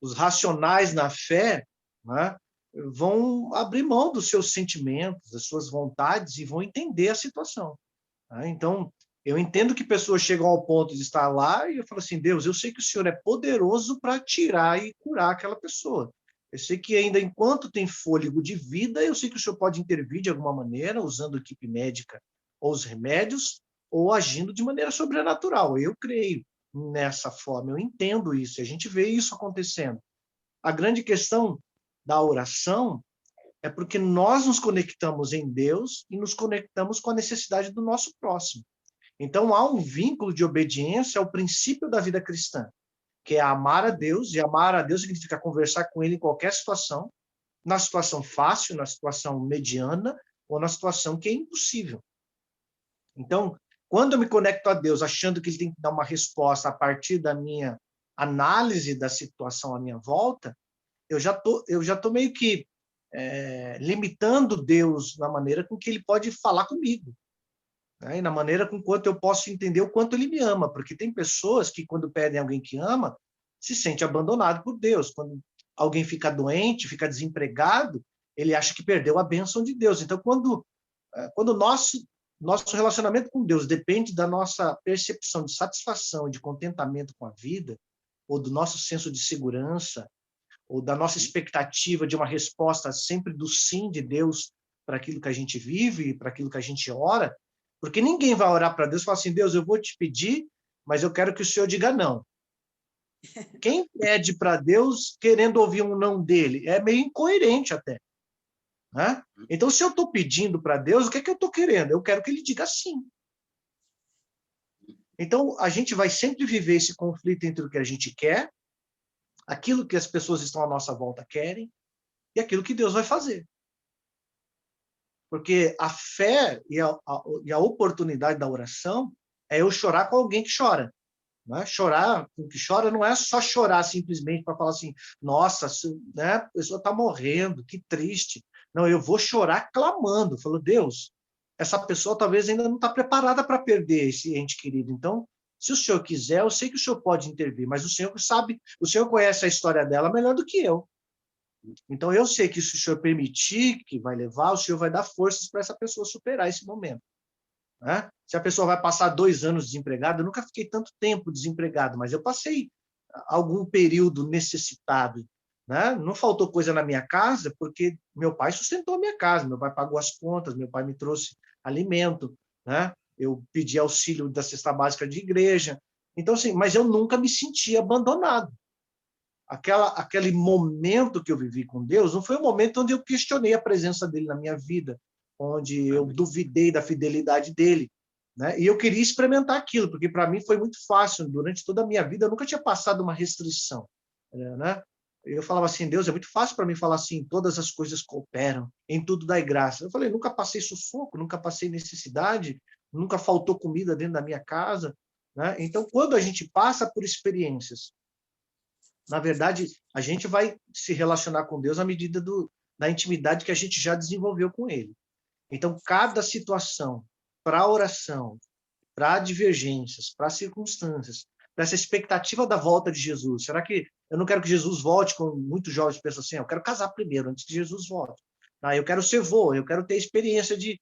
Os racionais na fé, né, vão abrir mão dos seus sentimentos, das suas vontades e vão entender a situação, né? Então, eu entendo que pessoas chegam ao ponto de estar lá e eu falo assim, Deus, eu sei que o Senhor é poderoso para tirar e curar aquela pessoa. Eu sei que ainda enquanto tem fôlego de vida, eu sei que o Senhor pode intervir de alguma maneira, usando a equipe médica ou os remédios, ou agindo de maneira sobrenatural. Eu creio nessa forma, eu entendo isso, a gente vê isso acontecendo. A grande questão da oração é porque nós nos conectamos em Deus e nos conectamos com a necessidade do nosso próximo. Então, há um vínculo de obediência ao princípio da vida cristã, que é amar a Deus, e amar a Deus significa conversar com Ele em qualquer situação, na situação fácil, na situação mediana, ou na situação que é impossível. Então, quando eu me conecto a Deus achando que Ele tem que dar uma resposta a partir da minha análise da situação à minha volta, eu já tô meio que limitando Deus na maneira com que Ele pode falar comigo, né? E na maneira com quanto eu posso entender o quanto Ele me ama, porque tem pessoas que, quando pedem alguém que ama, se sente abandonado por Deus. Quando alguém fica doente, fica desempregado, ele acha que perdeu a bênção de Deus. Então, quando o nosso relacionamento com Deus depende da nossa percepção de satisfação e de contentamento com a vida, ou do nosso senso de segurança, ou da nossa expectativa de uma resposta sempre do sim de Deus para aquilo que a gente vive, para aquilo que a gente ora, porque ninguém vai orar para Deus e falar assim, Deus, eu vou te pedir, mas eu quero que o Senhor diga não. Quem pede para Deus querendo ouvir um não dele? É meio incoerente até, né? Então, se eu estou pedindo para Deus, o que é que eu estou querendo? Eu quero que ele diga sim. Então, a gente vai sempre viver esse conflito entre o que a gente quer, aquilo que as pessoas que estão à nossa volta querem, e aquilo que Deus vai fazer. Porque a fé e a oportunidade da oração é eu chorar com alguém que chora. Né? Chorar com que chora não é só chorar simplesmente para falar assim, nossa, né, a pessoa está morrendo, que triste. Não, eu vou chorar clamando. Falou, Deus, essa pessoa talvez ainda não está preparada para perder esse ente querido. Então, se o Senhor quiser, eu sei que o Senhor pode intervir, mas o Senhor sabe, o Senhor conhece a história dela melhor do que eu. Então, eu sei que se o Senhor permitir que vai levar, o Senhor vai dar forças para essa pessoa superar esse momento. Né? Se a pessoa vai passar 2 anos desempregada, eu nunca fiquei tanto tempo desempregado, mas eu passei algum período necessitado. Né? Não faltou coisa na minha casa, porque meu pai sustentou a minha casa, meu pai pagou as contas, meu pai me trouxe alimento, né? Eu pedi auxílio da cesta básica de igreja. Então, assim, mas eu nunca me senti abandonado. Aquele momento que eu vivi com Deus não foi um momento onde eu questionei a presença dele na minha vida, onde eu duvidei da fidelidade dele, né? E eu queria experimentar aquilo, porque para mim foi muito fácil. Durante toda a minha vida, eu nunca tinha passado uma restrição, né? Eu falava assim, Deus, é muito fácil para mim falar assim, todas as coisas cooperam, em tudo dai graça. Eu falei, nunca passei sufoco, nunca passei necessidade, nunca faltou comida dentro da minha casa, né? Então, quando a gente passa por experiências, na verdade, a gente vai se relacionar com Deus à medida da intimidade que a gente já desenvolveu com Ele. Então, cada situação, para a oração, para divergências, para circunstâncias, para essa expectativa da volta de Jesus. Será que eu não quero que Jesus volte, como muitos jovens pensam assim, eu quero casar primeiro, antes que Jesus volte. Eu quero ser vô, eu quero ter experiência de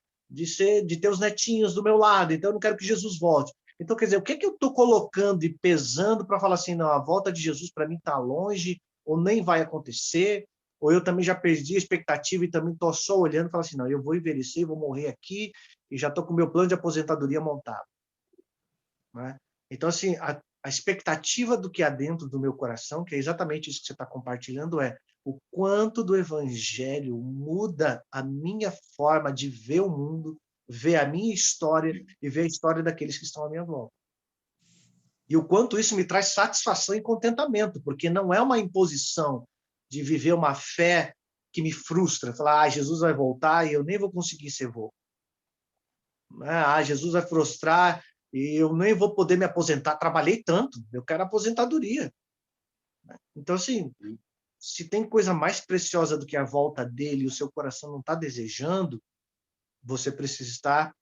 ter os netinhos do meu lado, então eu não quero que Jesus volte. Então, quer dizer, o que é que eu estou colocando e pesando para falar assim, não, a volta de Jesus para mim está longe, ou nem vai acontecer, ou eu também já perdi a expectativa e também estou só olhando e falo assim, não, eu vou envelhecer, vou morrer aqui, e já estou com o meu plano de aposentadoria montado. Né? Então, assim, a expectativa do que há dentro do meu coração, que é exatamente isso que você está compartilhando, é o quanto do evangelho muda a minha forma de ver o mundo, ver a minha história e ver a história daqueles que estão à minha volta. E o quanto isso me traz satisfação e contentamento, porque não é uma imposição de viver uma fé que me frustra, falar, Jesus vai voltar e eu nem vou conseguir ser vô. Jesus vai frustrar e eu nem vou poder me aposentar, trabalhei tanto, eu quero aposentadoria. Então, assim, se tem coisa mais preciosa do que a volta dele e o seu coração não está desejando, você precisa estar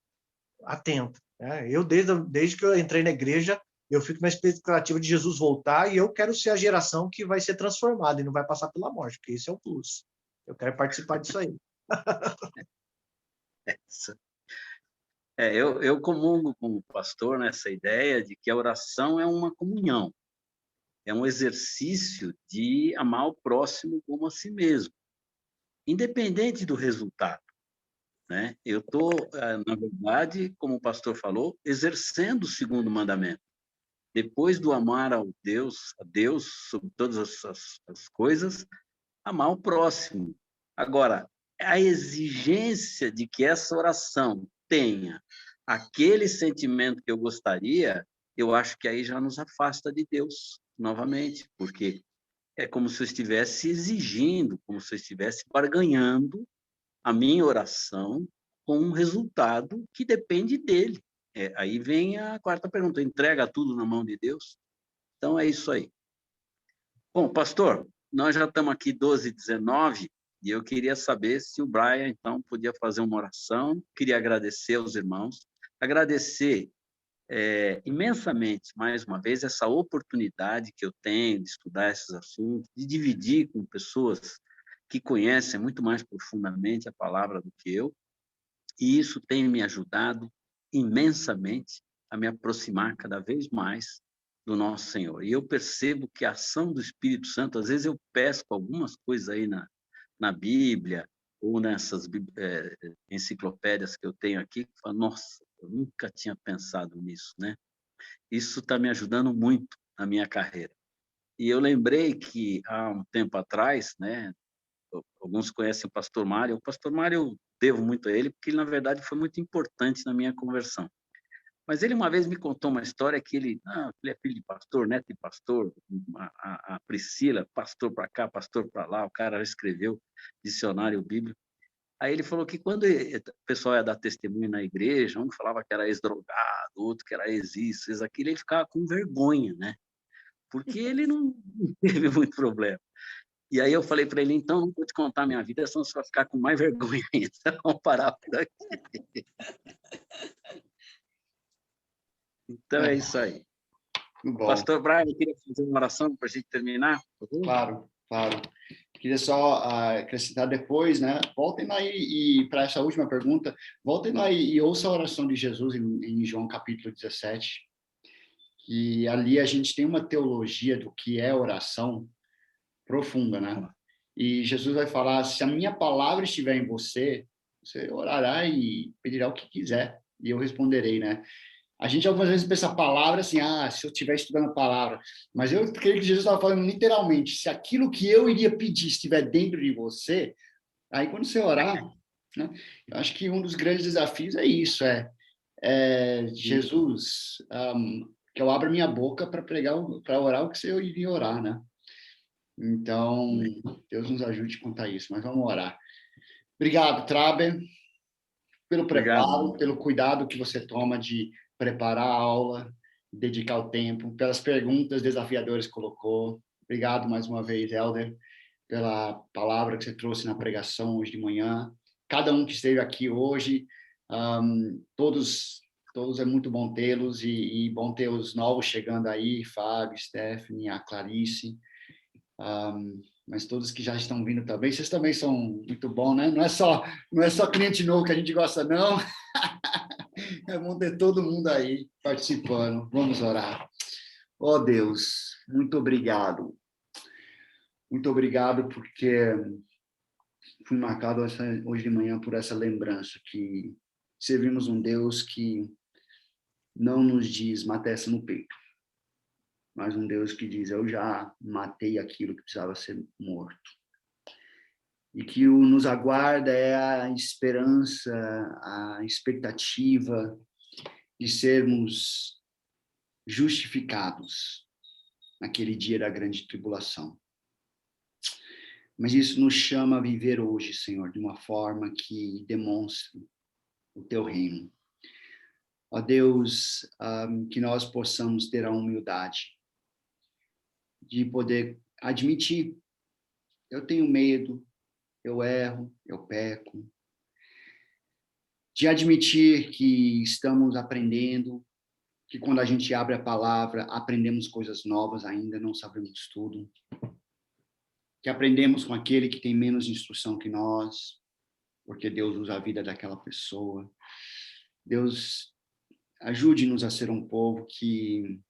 atento, né? Eu, desde que eu entrei na igreja, eu fico na expectativa de Jesus voltar e eu quero ser a geração que vai ser transformada e não vai passar pela morte, porque esse é o plus. Eu quero participar disso aí. Eu comungo com o pastor nessa ideia de que a oração é uma comunhão, é um exercício de amar o próximo como a si mesmo, independente do resultado, né? Eu estou, na verdade, como o pastor falou, exercendo o segundo mandamento. Depois do amar a Deus sobre todas as coisas, amar o próximo. Agora, a exigência de que essa oração tenha aquele sentimento que eu gostaria, eu acho que aí já nos afasta de Deus novamente, porque é como se eu estivesse exigindo, como se eu estivesse barganhando a minha oração com um resultado que depende dele. Aí vem a quarta pergunta: entrega tudo na mão de Deus? Então é isso aí. Bom, pastor, nós já estamos aqui 12h19 e eu queria saber se o Brian, então, podia fazer uma oração. Queria agradecer aos irmãos, agradecer imensamente, mais uma vez, essa oportunidade que eu tenho de estudar esses assuntos, de dividir com pessoas que conhecem muito mais profundamente a palavra do que eu, e isso tem me ajudado imensamente a me aproximar cada vez mais do nosso Senhor. E eu percebo que a ação do Espírito Santo, às vezes eu pesco algumas coisas aí na Bíblia, ou nessas enciclopédias que eu tenho aqui, que falo, nossa, eu nunca tinha pensado nisso, né? Isso está me ajudando muito na minha carreira. E eu lembrei que, há um tempo atrás, né, alguns conhecem o pastor Mário eu devo muito a ele, porque ele, na verdade, foi muito importante na minha conversão. Mas ele uma vez me contou uma história que ele é filho de pastor, neto de pastor, a Priscila, pastor para cá, pastor para lá, o cara escreveu dicionário bíblico. Aí ele falou que quando o pessoal ia dar testemunho na igreja, um falava que era ex-drogado, outro que era ex-isso, ex-aquilo, ele ficava com vergonha, né? Porque ele não teve muito problema. E aí eu falei para ele, então, não vou te contar a minha vida, senão você vai ficar com mais vergonha ainda. Vamos parar por aqui. Então é isso aí. Bom. Pastor Brian, eu queria fazer uma oração para a gente terminar. Claro, claro. Queria só acrescentar depois, né? Voltem lá e para essa última pergunta, voltem lá e ouçam a oração de Jesus em João capítulo 17, que ali a gente tem uma teologia do que é oração profunda, né? E Jesus vai falar, se a minha palavra estiver em você, você orará e pedirá o que quiser, e eu responderei, né? A gente algumas vezes pensa a palavra assim, se eu estiver estudando a palavra, mas eu creio que Jesus estava falando literalmente, se aquilo que eu iria pedir estiver dentro de você, aí quando você orar, né? Eu acho que um dos grandes desafios é isso, Jesus, que eu abra minha boca para pregar, para orar o que eu iria orar, né? Então, Deus nos ajude quanto a isso, mas vamos orar. Obrigado, Traber, pelo preparo, Obrigado. pelo cuidado que você toma de preparar a aula, dedicar o tempo, pelas perguntas desafiadoras que colocou. Obrigado mais uma vez, Helder, pela palavra que você trouxe na pregação hoje de manhã. Cada um que esteve aqui hoje, todos é muito bom tê-los e bom ter os novos chegando aí, Fábio, Stephanie, a Clarice, mas todos que já estão vindo também, vocês também são muito bons, né? Não é só cliente novo que a gente gosta, não. É bom ter todo mundo aí participando. Vamos orar. Ó Deus, muito obrigado. Muito obrigado porque fui marcado hoje de manhã por essa lembrança que servimos um Deus que não nos diz mata essa no peito, mas um Deus que diz eu já matei aquilo que precisava ser morto. E que o nos aguarda é a esperança, a expectativa de sermos justificados naquele dia da grande tribulação. Mas isso nos chama a viver hoje, Senhor, de uma forma que demonstre o teu reino. Ó Deus, que nós possamos ter a humildade de poder admitir, eu tenho medo, eu erro, eu peco, de admitir que estamos aprendendo, que quando a gente abre a palavra, aprendemos coisas novas ainda, não sabemos tudo, que aprendemos com aquele que tem menos instrução que nós, porque Deus usa a vida daquela pessoa. Deus, ajude-nos a ser um povo que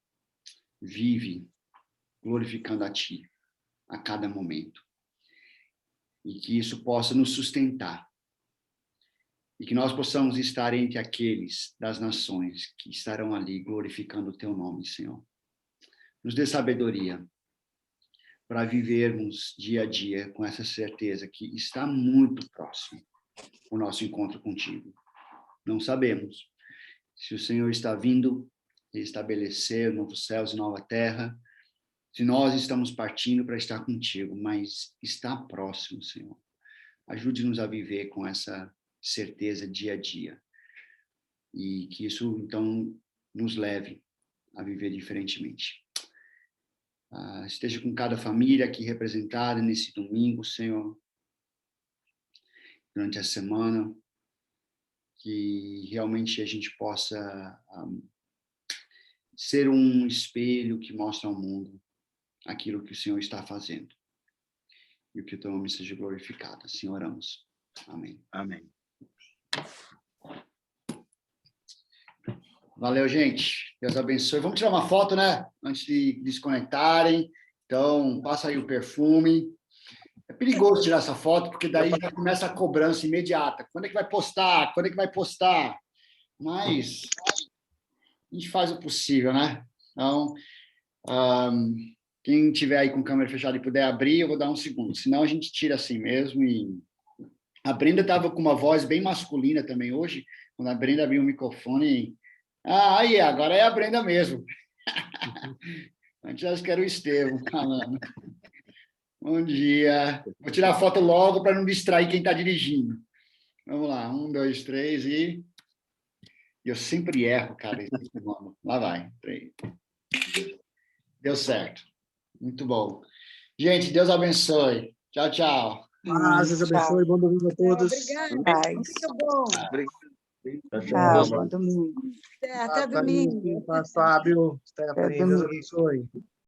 vive glorificando a Ti a cada momento. E que isso possa nos sustentar. E que nós possamos estar entre aqueles das nações que estarão ali glorificando o Teu nome, Senhor. Nos dê sabedoria para vivermos dia a dia com essa certeza que está muito próximo o nosso encontro contigo. Não sabemos se o Senhor está vindo estabelecer novos céus e nova terra, se nós estamos partindo para estar contigo, mas está próximo, Senhor. Ajude-nos a viver com essa certeza dia a dia. E que isso, então, nos leve a viver diferentemente. Esteja com cada família aqui representada nesse domingo, Senhor, durante a semana, que realmente a gente possa ser um espelho que mostra ao mundo aquilo que o Senhor está fazendo. E o que o teu nome seja glorificado. Assim oramos. Amém. Amém. Valeu, gente. Deus abençoe. Vamos tirar uma foto, né? Antes de desconectarem. Então, passa aí o perfume. É perigoso tirar essa foto, porque daí já começa a cobrança imediata. Quando é que vai postar? Quando é que vai postar? Mas a gente faz o possível, né? Então, quem tiver aí com câmera fechada e puder abrir, eu vou dar um segundo. Senão a gente tira assim mesmo. E a Brenda estava com uma voz bem masculina também hoje. Quando a Brenda abriu o microfone... aí, agora é a Brenda mesmo. Antes acho que era o Estevão falando. Bom dia. Vou tirar a foto logo para não distrair quem está dirigindo. Vamos lá. 1, 2, 3 e... Eu sempre erro, cara. Lá vai. 3. Deu certo. Muito bom. Gente, Deus abençoe. Tchau, tchau. Deus abençoe. Bom domingo a todos. Obrigada. Muito bom. Tchau, bom domingo. Até domingo. Fábio. Stephanie, Deus abençoe.